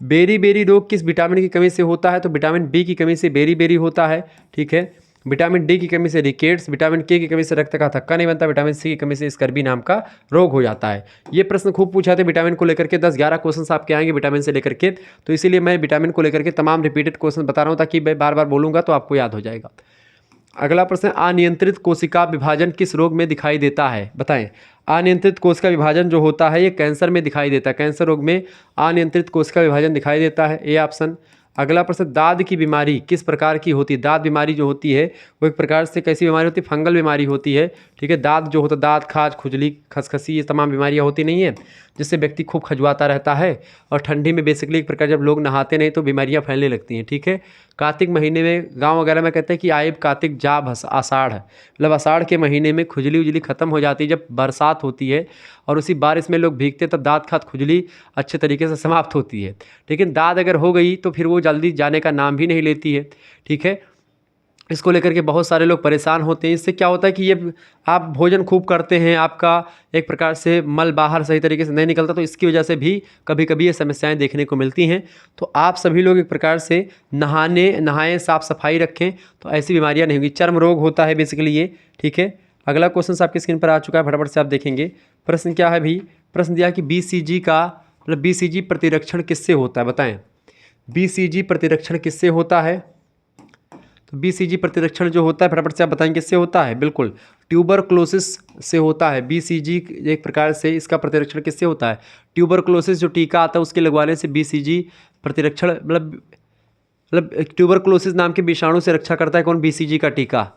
बेरी रोग किस विटामिन की कमी से होता है? तो विटामिन बी की कमी से बेरी होता है। ठीक है, विटामिन डी की कमी से रिकेट्स, विटामिन के की कमी से रक्त का थक्का नहीं बनता, विटामिन सी की कमी से स्कर्वी नाम का रोग हो जाता है। ये प्रश्न खूब पूछा थे विटामिन को लेकर के, 10-11 क्वेश्चन आपके आएंगे विटामिन से लेकर के। तो इसीलिए मैं विटामिन को लेकर के तमाम रिपीटेड क्वेश्चन बता रहा हूँ ताकि मैं बार बार बोलूँगा तो आपको याद हो जाएगा। अगला प्रश्न, अनियंत्रित कोशिका विभाजन किस रोग में दिखाई देता है? बताएं। अनियंत्रित कोशिका विभाजन जो होता है ये कैंसर में दिखाई देता है। कैंसर रोग में अनियंत्रित कोशिका विभाजन दिखाई देता है। A option. अगला प्रश्न, दाद की बीमारी किस प्रकार की होती है? दाद बीमारी जो होती है वो एक प्रकार से कैसी बीमारी होती है? फंगल बीमारी होती है। ठीक है, दाद जो होता है, दाद, खाज, खुजली, खसखसी, ये तमाम बीमारियां होती नहीं है, जिससे व्यक्ति खूब खजुआता रहता है। और ठंडी में बेसिकली एक प्रकार जब लोग नहाते नहीं तो बीमारियां फैलने लगती हैं। ठीक है, कार्तिक महीने में गांव वगैरह में कहते हैं कि आयब कार्तिक जा आषाढ़, मतलब आषाढ़ के महीने में खुजली उजली खत्म हो जाती है जब बरसात होती है और उसी बारिश में लोग भीगते तब दाद खाद खुजली अच्छे तरीके से समाप्त होती है। लेकिन दाद अगर हो गई तो फिर वो जल्दी जाने का नाम भी नहीं लेती है। ठीक है, इसको लेकर के बहुत सारे लोग परेशान होते हैं। इससे क्या होता है कि ये आप भोजन खूब करते हैं, आपका एक प्रकार से मल बाहर सही तरीके से नहीं निकलता, तो इसकी वजह से भी कभी कभी ये समस्याएं देखने को मिलती हैं। तो आप सभी लोग एक प्रकार से नहाएं, साफ़ सफाई रखें, तो ऐसी बीमारियां नहीं होंगी। चर्म रोग होता है बेसिकली ये। ठीक है, अगला क्वेश्चन आपकी स्क्रीन पर आ चुका है, फटाफट से आप देखेंगे। प्रश्न क्या है भी? प्रश्न दिया कि BCG का मतलब BCG प्रतिरक्षण किससे होता है? बताएं, BCG प्रतिरक्षण किससे होता है? तो BCG प्रतिरक्षण जो होता है फटाफट से आप बताएंगे किससे होता है? बिल्कुल ट्यूबरक्लोसिस से होता है। BCG एक प्रकार से इसका प्रतिरक्षण किससे होता है? ट्यूबरक्लोसिस जो टीका आता है उसके लगवाने से BCG प्रतिरक्षण मतलब ट्यूबरक्लोसिस नाम के विषाणु से रक्षा करता है। कौन? BCG का टीका।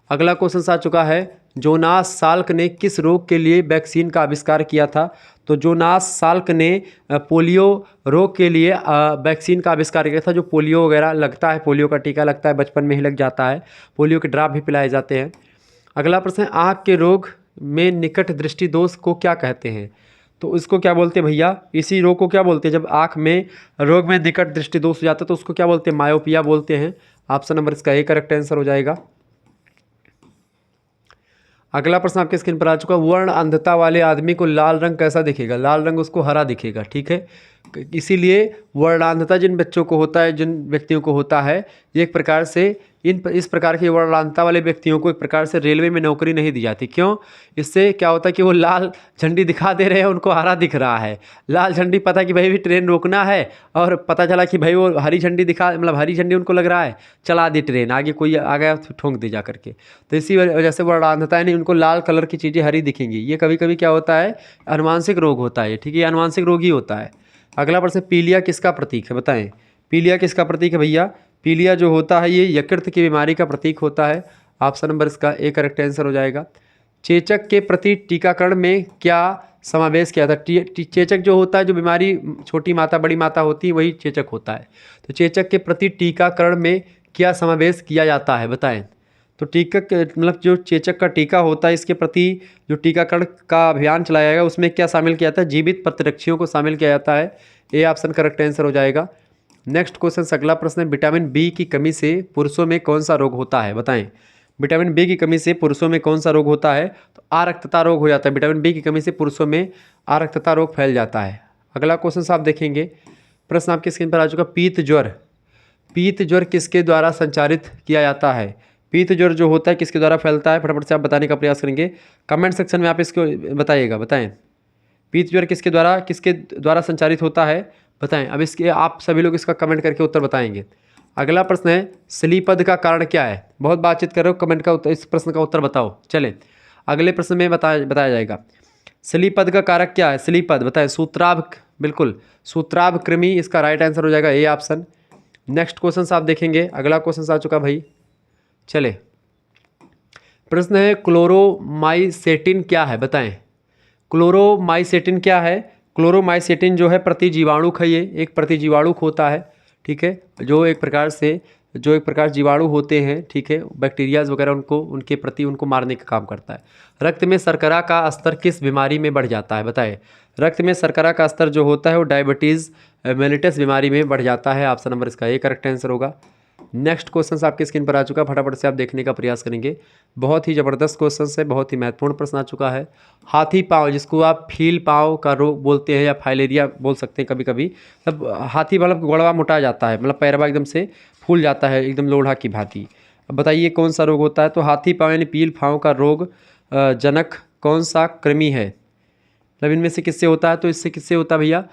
अगला क्वेश्चन आ चुका है, जोनास साल्क ने किस रोग के लिए वैक्सीन का आविष्कार किया था? तो जोनास साल्क ने पोलियो रोग के लिए वैक्सीन का आविष्कार किया था। जो पोलियो वगैरह लगता है, पोलियो का टीका लगता है, बचपन में ही लग जाता है, पोलियो के ड्रॉप भी पिलाए जाते हैं। अगला प्रश्न, आँख के रोग में निकट दृष्टि दोष को क्या कहते हैं? तो इसको क्या बोलते हैं भैया? इसी रोग को क्या बोलते हैं? जब आँख में रोग में निकट दृष्टि दोष हो जाता है तो उसको क्या बोलते हैं? मायोपिया बोलते हैं। ऑप्शन नंबर इसका ए करेक्ट आंसर हो जाएगा। अगला प्रश्न आपके स्क्रीन पर आ चुका है, वर्ण अंधता वाले आदमी को लाल रंग कैसा दिखेगा? लाल रंग उसको हरा दिखेगा। ठीक है, इसीलिए वर्णांधता जिन बच्चों को होता है, जिन व्यक्तियों को होता है, ये एक प्रकार से इस प्रकार की वर्णांधता वाले व्यक्तियों को एक प्रकार से रेलवे में नौकरी नहीं दी जाती। क्यों? इससे क्या होता है कि वो लाल झंडी दिखा दे रहे हैं, उनको हरा दिख रहा है। लाल झंडी पता कि भाई भी ट्रेन रोकना है, और पता चला कि भाई वो हरी झंडी दिखा, मतलब हरी झंडी उनको लग रहा है, चला दी ट्रेन, आगे कोई आ गया तो ठोंक दी जा करके। तो इसी वजह से वर्णांधता है, नहीं उनको लाल कलर की चीज़ें हरी दिखेंगी। ये कभी कभी क्या होता है? अनुवांशिक रोग होता है। ठीक है, अनुवांशिक रोग ही होता है। अगला प्रश्न, पीलिया किसका प्रतीक है? बताएं, पीलिया किसका प्रतीक है भैया? पीलिया जो होता है ये यकृत की बीमारी का प्रतीक होता है। ऑप्शन नंबर इसका ए करेक्ट आंसर हो जाएगा। चेचक के प्रति टीकाकरण में क्या समावेश किया जाता है। चेचक जो होता है, जो बीमारी छोटी माता बड़ी माता होती है, वही चेचक होता है। तो चेचक के प्रति टीकाकरण में क्या समावेश किया जाता है बताएं। तो टीका मतलब जो चेचक का टीका होता है, इसके प्रति जो टीकाकरण का अभियान चलाया जाएगा उसमें क्या शामिल किया जाता है, जीवित प्रतिरक्षियों को शामिल किया जाता है। ए ऑप्शन करेक्ट आंसर हो जाएगा। नेक्स्ट क्वेश्चन, अगला प्रश्न है, विटामिन बी की कमी से पुरुषों में कौन सा रोग होता है बताएं। विटामिन बी की कमी से पुरुषों में कौन सा रोग होता है, तो आरक्तता रोग हो जाता है। विटामिन बी की कमी से पुरुषों में आरक्तता रोग फैल जाता है। अगला क्वेश्चन आप देखेंगे, प्रश्न आपकी स्क्रीन पर आ चुका, पीत ज्वर। पीत ज्वर किसके द्वारा संचारित किया जाता है। पीत ज्वर जो होता है किसके द्वारा फैलता है, फटाफट से आप बताने का प्रयास करेंगे। कमेंट सेक्शन में आप इसको बताइएगा, बताएं पीत ज्वर किसके द्वारा संचारित होता है बताएं। अब इसके आप सभी लोग इसका कमेंट करके उत्तर बताएंगे। अगला प्रश्न है, स्लीपद का कारण क्या है। बहुत बातचीत कर रहे हो, कमेंट का उत्तर, इस प्रश्न का उत्तर बताओ। चलें अगले प्रश्न में बताया जाएगा, स्लीपद का कारक क्या है। स्लीपद बताएं, सूत्राभ, बिल्कुल सूत्राभ कृमि इसका राइट आंसर हो जाएगा, ए ऑप्शन। नेक्स्ट क्वेश्चन आप देखेंगे, अगला क्वेश्चन आ चुका भाई। चले प्रश्न है, क्लोरोमाइसेटिन क्या है बताएं। क्लोरोमाइसेटिन क्या है। क्लोरोमाइसेटिन जो है प्रतिजीवाणुक है, ये एक प्रतिजीवाणुक होता है, ठीक है, जो एक प्रकार जीवाणु होते हैं, ठीक है, बैक्टीरियाज वगैरह उनके प्रति उनको मारने का काम करता है। रक्त में शर्करा का स्तर किस बीमारी में बढ़ जाता है बताएं। रक्त में शर्करा का स्तर जो होता है वो डायबिटीज़ मेलिटस बीमारी में बढ़ जाता है। ऑप्शन नंबर इसका ए करेक्ट आंसर होगा। नेक्स्ट क्वेश्चन आपके स्क्रीन पर आ चुका, फटाफट से आप देखने का प्रयास करेंगे। बहुत ही ज़बरदस्त क्वेश्चन है, बहुत ही महत्वपूर्ण प्रश्न आ चुका है। हाथी पाँव, जिसको आप फील पाँव का रोग बोलते हैं या फाइलेरिया बोल सकते हैं कभी कभी, तब हाथी मतलब गोड़वा मोटा जाता है, मतलब पैरवा एकदम से फूल जाता है, एकदम लोढ़ा की भांति। अब बताइए कौन सा रोग होता है। तो हाथी पाँव यानी फील पाँव का रोग जनक कौन सा कृमि है, मतलब इनमें से किससे होता है। तो इससे किससे होता है भैया,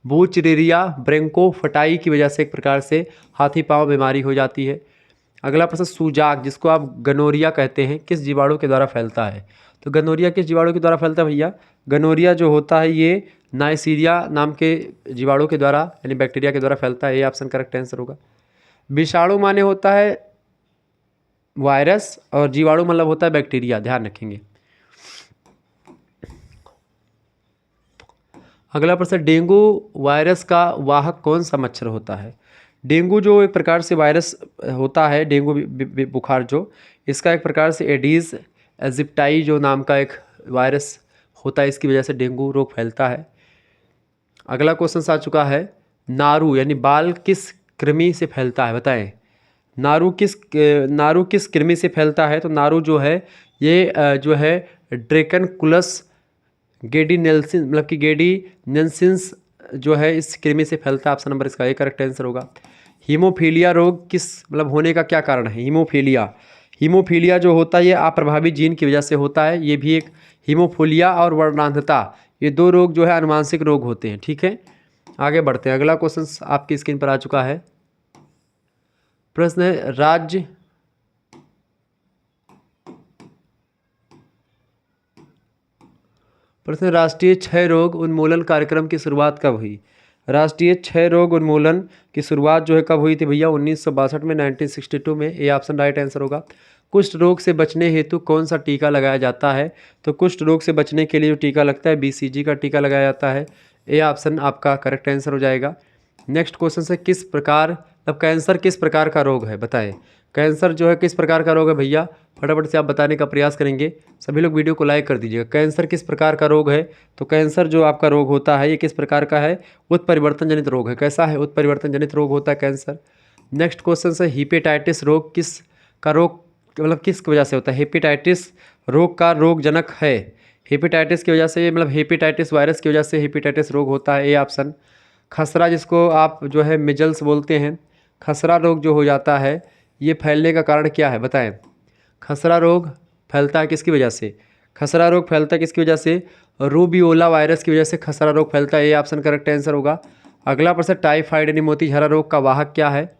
बूचरेरिया ब्रेंकोफटाई की वजह से एक प्रकार से हाथी पाँव बीमारी हो जाती है। अगला प्रश्न, सूजाक, जिसको आप गनोरिया कहते हैं, किस जीवाणु के द्वारा फैलता है। तो गनोरिया किस जीवाणु के द्वारा फैलता है भैया। गनोरिया जो होता है ये नाइसीरिया नाम के जीवाणु के द्वारा यानी बैक्टीरिया के द्वारा फैलता है। ये ऑप्शन करेक्ट आंसर होगा। विषाणु माने होता है वायरस और जीवाणु मतलब होता है बैक्टीरिया, ध्यान रखेंगे। अगला प्रश्न, डेंगू वायरस का वाहक कौन सा मच्छर होता है। डेंगू जो एक प्रकार से वायरस होता है, डेंगू बुखार जो, इसका एक प्रकार से एडीज एजिप्टाई जो नाम का एक वायरस होता है, इसकी वजह से डेंगू रोग फैलता है। अगला क्वेश्चन आ चुका है, नारू यानी बाल किस कृमि से फैलता है बताएं। नारू किस कृमि से फैलता है। तो नारू जो है ये जो है ड्रेकनकुलस गेडिनेल्सिन मतलब कि गेडिनेंसिस जो है इस कृमि से फैलता है। ऑप्शन नंबर इसका एक करेक्ट आंसर होगा। हीमोफीलिया रोग किस मतलब होने का क्या कारण है। हीमोफीलिया जो होता है ये अप्रभावी जीन की वजह से होता है। ये भी एक हीमोफीलिया और वर्णांधता, ये दो रोग जो है आनुवांशिक रोग होते हैं, ठीक है। आगे बढ़ते हैं, अगला क्वेश्चन आपकी स्क्रीन पर आ चुका है। प्रश्न है, राष्ट्रीय क्षय रोग उन्मूलन कार्यक्रम की शुरुआत कब हुई। राष्ट्रीय क्षय रोग उन्मूलन की शुरुआत जो है कब हुई थी भैया, 1962 में, 1962 में। ये ऑप्शन राइट आंसर होगा। कुष्ठ रोग से बचने हेतु कौन सा टीका लगाया जाता है। तो कुष्ठ रोग से बचने के लिए जो टीका लगता है BCG का टीका लगाया जाता है। ये ऑप्शन आपका करेक्ट आंसर हो जाएगा। नेक्स्ट क्वेश्चन से, किस प्रकार अब कैंसर किस प्रकार का रोग है बताएं। कैंसर जो है किस प्रकार का रोग है भैया, फटाफट से आप बताने का प्रयास करेंगे। सभी लोग वीडियो को लाइक कर दीजिएगा। कैंसर किस प्रकार का रोग है। तो कैंसर जो आपका रोग होता है ये किस प्रकार का है, उत्परिवर्तन जनित रोग है। कैसा है, उत्परिवर्तन जनित रोग होता है कैंसर। नेक्स्ट क्वेश्चन से, हेपेटाइटिस रोग मतलब किस वजह से होता है। हेपेटाइटिस रोग का रोग जनक है। हेपेटाइटिस की वजह से मतलब हेपेटाइटिस वायरस की वजह से हेपेटाइटिस रोग होता है। A option. खसरा, जिसको आप जो है मिजल्स बोलते हैं, खसरा रोग जो हो जाता है ये फैलने का कारण क्या है बताएं। खसरा रोग फैलता है किसकी वजह से। खसरा रोग फैलता है किसकी वजह से, रूबियोला वायरस की वजह से खसरा रोग फैलता है। ये ऑप्शन करेक्ट आंसर होगा। अगला प्रश्न, टाइफाइड यानी मोतीझरा रोग का वाहक क्या है।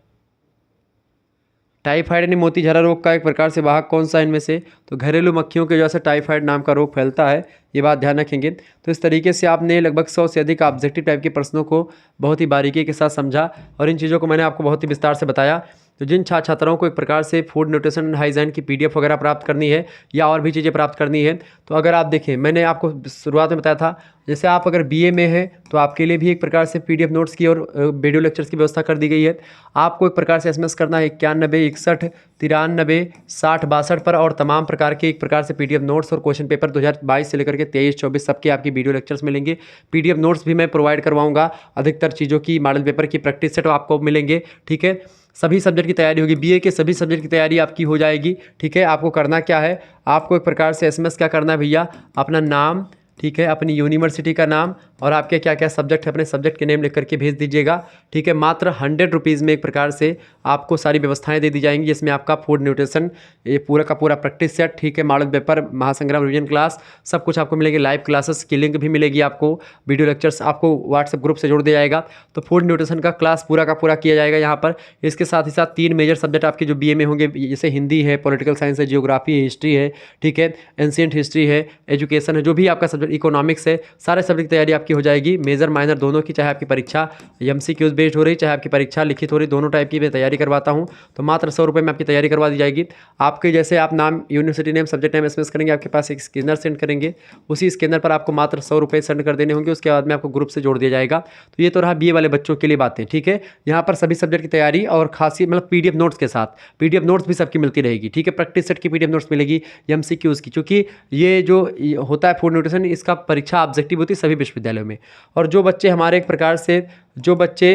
टाइफाइड यानी मोतीझरा रोग का एक प्रकार से वाहक कौन सा है इनमें से। तो घरेलू मक्खियों की वजह से टाइफाइड नाम का रोग फैलता है, ये बात ध्यान रखेंगे। तो इस तरीके से आपने लगभग 100 से अधिक ऑब्जेक्टिव टाइप के प्रश्नों को बहुत ही बारीकी के साथ समझा और इन चीज़ों को मैंने आपको बहुत ही विस्तार से बताया। तो जिन छात्राओं को एक प्रकार से फूड न्यूट्रिशन एंड हाइजीन की PDF वगैरह प्राप्त करनी है या और भी चीज़ें प्राप्त करनी है, तो अगर आप देखें, मैंने आपको शुरुआत में बताया था, जैसे आप अगर BA में हैं तो आपके लिए भी एक प्रकार से PDF नोट्स की और वीडियो लेक्चर्स की व्यवस्था कर दी गई है। आपको एक प्रकार से SMS करना है 91 61 93 60 62 पर, और तमाम प्रकार के एक प्रकार से PDF नोट्स और क्वेश्चन पेपर 2022 से लेकर के 23 24 सबके आपकी वीडियो लेक्चर्स मिलेंगे। PDF नोट्स भी मैं प्रोवाइड करवाऊंगा, अधिकतर चीज़ों की मॉडल पेपर की प्रैक्टिस सेट आपको मिलेंगे। ठीक है, सभी सब्जेक्ट की तैयारी होगी, BA के सभी सब्जेक्ट की तैयारी आपकी हो जाएगी। ठीक है, आपको करना क्या है, आपको एक प्रकार से SMS क्या करना है भैया, अपना नाम, ठीक है, अपनी यूनिवर्सिटी का नाम और आपके क्या क्या सब्जेक्ट है, अपने सब्जेक्ट के नेम लिख करके भेज दीजिएगा। ठीक है, मात्र 100 रुपीज़ में एक प्रकार से आपको सारी व्यवस्थाएं दे दी जाएंगी, जिसमें आपका फूड न्यूट्रिशन ये पूरा का पूरा प्रैक्टिस सेट, ठीक है, मॉडल पेपर, महासंग्राम रिवीजन क्लास, सब कुछ आपको मिलेगी। लाइव क्लासेस की लिंक भी मिलेगी आपको, वीडियो लेक्चर्स आपको व्हाट्सएप ग्रुप से जोड़ दिया जाएगा। तो फूड न्यूट्रिशन का क्लास पूरा का पूरा किया जाएगा यहाँ पर। इसके साथ ही साथ 3 मेजर सब्जेक्ट आपके जो BA में होंगे, जैसे हिंदी है, पॉलिटिकल साइंस है, जियोग्राफी है, हिस्ट्री है, ठीक है, एंशिएंट हिस्ट्री है, एजुकेशन है, जो भी आपका सब्जेक्ट, इकोनॉमिक्स है, सारे सब्जेक्ट की तैयारी आपकी हो जाएगी, मेजर माइनर दोनों की। चाहे आपकी परीक्षा MCQs बेस्ड हो रही, चाहे आपकी परीक्षा लिखित हो रही, दोनों टाइप की मैं तैयारी करवाता हूं। तो मात्र 100 रुपये में आपकी तैयारी करवा दी जाएगी। आपके जैसे आप नाम, university name, subject name SMS करेंगे, आपके पास एक स्कैनर सेंड करेंगे, उसी स्कैनर पर आपको मात्र 100 रुपये सेंड कर देने होंगे। उसके बाद में आपको ग्रुप से जोड़ दिया जाएगा। तो ये तो रहा BA वाले बच्चों के लिए बातें। ठीक है, यहाँ पर सभी सब्जेक्ट की तैयारी और खासी मतलब PDF नोट्स के साथ, PDF नोट्स भी सबकी मिलती रहेगी। ठीक है, प्रैक्टिस सेट की PDF नोट्स मिलेगी, MCQs की, क्योंकि ये जो होता है फूड न्यूट्रिशन, इसका परीक्षा ऑब्जेक्टिव होती है सभी विश्वविद्यालयों में। और जो बच्चे हमारे एक प्रकार से, जो बच्चे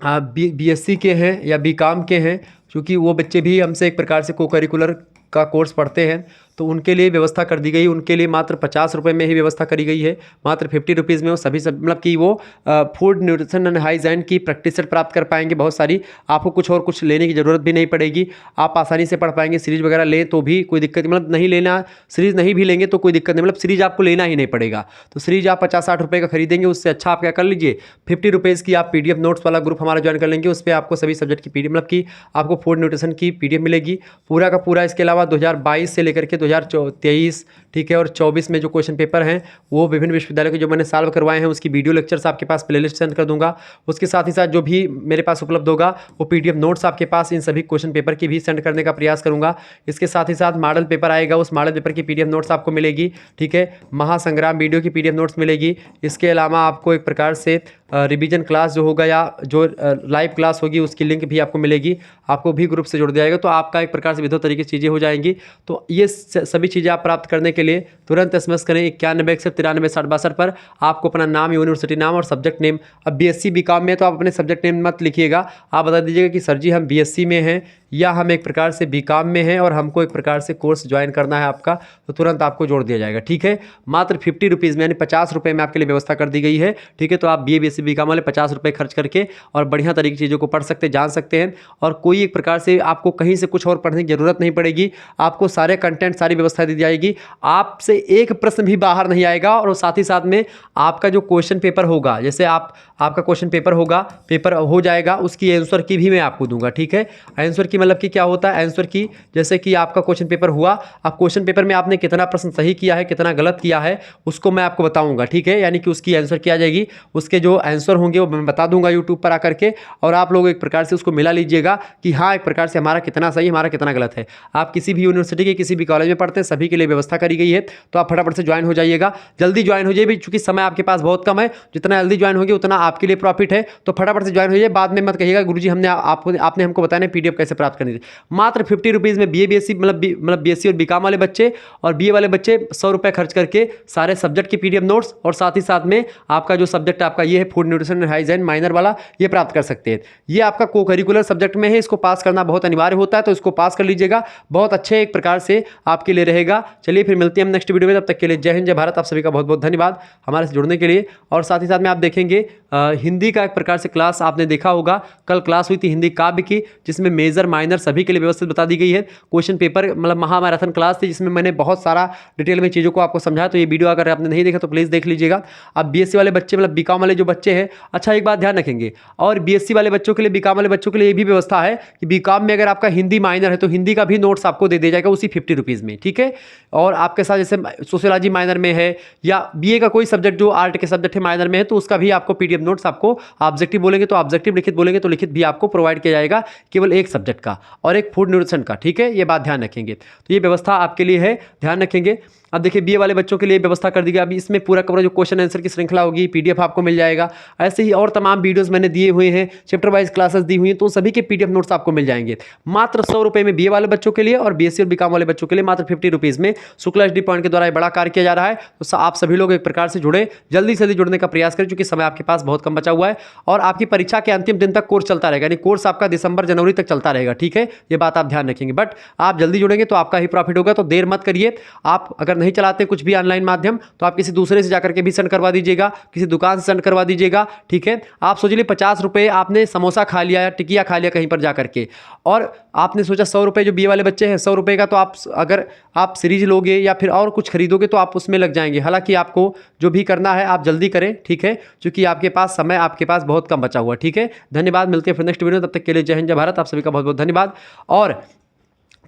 BSc के हैं या BCom के हैं, क्योंकि वो बच्चे भी हमसे एक प्रकार से को करिकुलर का कोर्स पढ़ते हैं, तो उनके लिए व्यवस्था कर दी गई। उनके लिए मात्र 50 रुपये में ही व्यवस्था करी गई है, मात्र 50 रुपीज़ में वो सभी सब मतलब कि वो फूड न्यूट्रिशन एंड हाइजीन की प्रैक्टिस सेट प्राप्त कर पाएंगे बहुत सारी। आपको कुछ लेने की ज़रूरत भी नहीं पड़ेगी, आप आसानी से पढ़ पाएंगे। सीरीज वगैरह ले तो भी कोई दिक्कत, मतलब नहीं लेना, सीरीज़ नहीं भी लेंगे तो कोई दिक्कत नहीं, मतलब सीरीज आपको लेना ही नहीं पड़ेगा। तो सीरीज आप 50-60 रुपये का खरीदेंगे, उससे अच्छा आप क्या कर लीजिए, 50 रुपीज़ की आप PDF नोट्स वाला ग्रुप हमारा ज्वाइन कर लेंगे। उस पर आपको सभी सब्जेक्ट की PDF मतलब कि आपको फूड न्यूट्रिशन की PDF मिलेगी पूरा का पूरा। इसके अलावा 2022 से लेकर के 2023, ठीक है, और 24 में जो क्वेश्चन पेपर हैं वो विभिन्न विश्वविद्यालयों के जो मैंने सॉल्व करवाए हैं, उसकी वीडियो लेक्चर्स आपके पास प्लेलिस्ट सेंड कर दूंगा। उसके साथ ही साथ जो भी मेरे पास उपलब्ध होगा वो PDF नोट्स आपके पास इन सभी क्वेश्चन पेपर की भी सेंड करने का प्रयास करूंगा। इसके साथ ही साथ मॉडल पेपर आएगा, उस मॉडल पेपर की PDF नोट्स आपको मिलेगी। ठीक है, महासंग्राम वीडियो की PDF नोट्स मिलेगी। इसके अलावा आपको एक प्रकार से रिवीजन क्लास जो होगा या जो लाइव क्लास होगी उसकी लिंक भी आपको मिलेगी, आपको भी ग्रुप से जोड़ दिया जाएगा। तो आपका एक प्रकार से विधो तरीके से चीज़ें हो जाएंगी। तो ये सभी चीज़ें आप प्राप्त करने के लिए तुरंत SMS करें 91 61 93 60 62 पर। आपको अपना नाम, यूनिवर्सिटी नाम और सब्जेक्ट नेम, अब BSc BCom में तो आप अपने सब्जेक्ट नेम मत लिखिएगा, आप बता दीजिएगा कि सर जी हम BSc में हैं या हम एक प्रकार से BCom में हैं और हमको एक प्रकार से कोर्स ज्वाइन करना है आपका, तो तुरंत आपको जोड़ दिया जाएगा। ठीक है, मात्र 50 रुपीज़ में यानी 50 रुपये में आपके लिए व्यवस्था कर दी गई है। ठीक है, तो आप BA BSc BCom वाले 50 रुपये खर्च करके और बढ़िया तरीके की चीज़ों को पढ़ सकते, जान सकते हैं। और कोई एक प्रकार से आपको कहीं से कुछ और पढ़ने की जरूरत नहीं पड़ेगी, आपको सारे कंटेंट, सारी व्यवस्था दी जाएगी, आपसे एक प्रश्न भी बाहर नहीं आएगा। और साथ ही साथ में आपका जो क्वेश्चन पेपर होगा, जैसे आपका क्वेश्चन पेपर होगा, पेपर हो जाएगा, उसकी आंसर की भी मैं आपको दूंगा। ठीक है, आंसर की मतलब कि क्या होता है, आंसर की जैसे कि आपका क्वेश्चन पेपर हुआ, अब क्वेश्चन पेपर में आपने कितना प्रश्न सही किया है, कितना गलत किया है, उसको मैं आपको बताऊंगा। ठीक है, यानी कि उसकी आंसर की आ जाएगी, उसके जो आंसर होंगे वो मैं बता दूंगा यूट्यूब पर आकर के, और आप लोग एक प्रकार से उसको मिला लीजिएगा कि हाँ एक प्रकार से हमारा कितना सही, हमारा कितना गलत है। आप किसी भी यूनिवर्सिटी के किसी भी कॉलेज में पढ़ते हैं, सभी के लिए व्यवस्था करी गई है। तो आप फटाफट से ज्वाइन हो जाइएगा, जल्दी ज्वाइन हो जाइए, चूंकि समय आपके पास बहुत कम है, जितना जल्दी ज्वाइन होगी उतना आपके लिए प्रॉफिट है। तो फटाफट से ज्वाइन हो जाइए, बाद में मत कहिएगा गुरुजी हमने आपने हमको बताया PDF कैसे प्राप्त करनी थी। मात्र 50 रुपीज़ में BA BSc मतलब BSc और BCom वाले बच्चे और BA वाले बच्चे 100 रुपये खर्च करके सारे सब्जेक्ट की PDF नोट्स और साथ ही साथ में आपका जो सब्जेक्ट आपका ये है food nutrition and hygiene minor वाला, ये प्राप्त कर सकते हैं। ये आपका को करिकुलर सब्जेक्ट में है, इसको पास करना बहुत अनिवार्य होता है, तो इसको पास कर लीजिएगा, बहुत अच्छे एक प्रकार से आपके लिए रहेगा। चलिए फिर मिलते हैं हम नेक्स्ट वीडियो में, तब तक के लिए जय हिंद जय भारत। आप सभी का बहुत बहुत धन्यवाद हमारे से जुड़ने के लिए। और साथ ही साथ में आप देखेंगे हिंदी का एक प्रकार से क्लास आपने देखा होगा, कल क्लास हुई थी हिंदी काव्य की, जिसमें मेजर माइनर सभी के लिए व्यवस्थित बता दी गई है। क्वेश्चन पेपर मतलब महामैराथन क्लास थी, जिसमें मैंने बहुत सारा डिटेल में चीज़ों को आपको समझाया। तो ये वीडियो अगर आपने नहीं देखा तो प्लीज़ देख लीजिएगा। अब BSc वाले बच्चे मतलब BCom वाले जो बच्चे हैं, अच्छा एक बात ध्यान रखेंगे, और BSc वाले बच्चों के लिए, BCom वाले बच्चों के लिए ये भी व्यवस्था है कि BCom में अगर आपका हिंदी माइनर है तो हिंदी का भी नोट्स आपको दे दिया जाएगा उसी 50 रुपीज़ में। ठीक है, और आपके साथ जैसे सोशियोलॉजी माइनर में है या BA का कोई सब्जेक्ट जो आर्ट के सब्जेक्ट है माइनर में है, तो उसका भी आपको PDF नोट्स आपको ऑब्जेक्टिव बोलेंगे तो ऑब्जेक्टिव, लिखित बोलेंगे तो लिखित भी आपको प्रोवाइड किया जाएगा, केवल एक सब्जेक्ट का और एक फूड न्यूट्रिशन का। ठीक है, ये बात ध्यान रखेंगे। तो ये व्यवस्था आपके लिए है, ध्यान रखेंगे। अब देखिए बीए वाले बच्चों के लिए व्यवस्था कर दी गई। अभी इसमें पूरा कवर जो क्वेश्चन आंसर की श्रृंखला होगी, पीडीएफ आपको मिल जाएगा। ऐसे ही और तमाम वीडियोस मैंने दिए हुए हैं, चैप्टर वाइज क्लासेस दी हुई हैं, तो सभी के पीडीएफ नोट्स आपको मिल जाएंगे मात्र 100 रुपये में बीए वाले बच्चों के लिए, और बीएससी और बीकॉम वाले बच्चों के लिए मात्र 50 रुपीज़ में शुक्ला एचडी पॉइंट के द्वारा बड़ा कार्य किया जा रहा है। तो आप सभी लोग एक प्रकार से जुड़े, जल्दी से जल्दी जुड़ने का प्रयास करें, क्योंकि समय आपके पास बहुत कम बचा हुआ है और आपकी परीक्षा के अंतिम दिन तक कोर्स चलता रहेगा, यानी कोर्स आपका दिसंबर जनवरी तक चलता रहेगा। ठीक है, ये बात आप ध्यान रखेंगे। बट आप जल्दी जुड़ेंगे तो आपका ही प्रॉफिट होगा, तो देर मत करिए। आप अगर नहीं चलाते कुछ भी ऑनलाइन माध्यम, तो आप किसी दूसरे से जाकर के भी सेंड करवा दीजिएगा, किसी दुकान से सेंड करवा दीजिएगा। ठीक है, आप सोच लीजिए 50 रुपये आपने समोसा खा लिया या टिकिया खा लिया कहीं पर जाकर के, और आपने सोचा 100 रुपये जो बीए वाले बच्चे हैं 100 रुपये का, तो आप अगर आप सीरीज लोगे या फिर और कुछ खरीदोगे तो आप उसमें लग जाएंगे। हालांकि आपको जो भी करना है आप जल्दी करें। ठीक है, क्योंकि आपके पास समय आपके पास बहुत कम बचा हुआ। ठीक है, धन्यवाद, मिलते हैं फिर नेक्स्ट वीडियो। तब तक के लिए जय हिंद जय भारत, आप सभी का बहुत बहुत धन्यवाद। और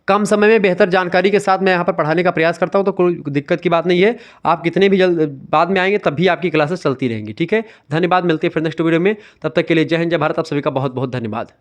कम समय में बेहतर जानकारी के साथ मैं यहाँ पर पढ़ाने का प्रयास करता हूँ, तो कोई दिक्कत की बात नहीं है। आप कितने भी जल्द बाद में आएंगे तब भी आपकी क्लासेस चलती रहेंगी। ठीक है, धन्यवाद, मिलते हैं फिर नेक्स्ट वीडियो में। तब तक के लिए जय हिंद जय भारत, आप सभी का बहुत बहुत धन्यवाद।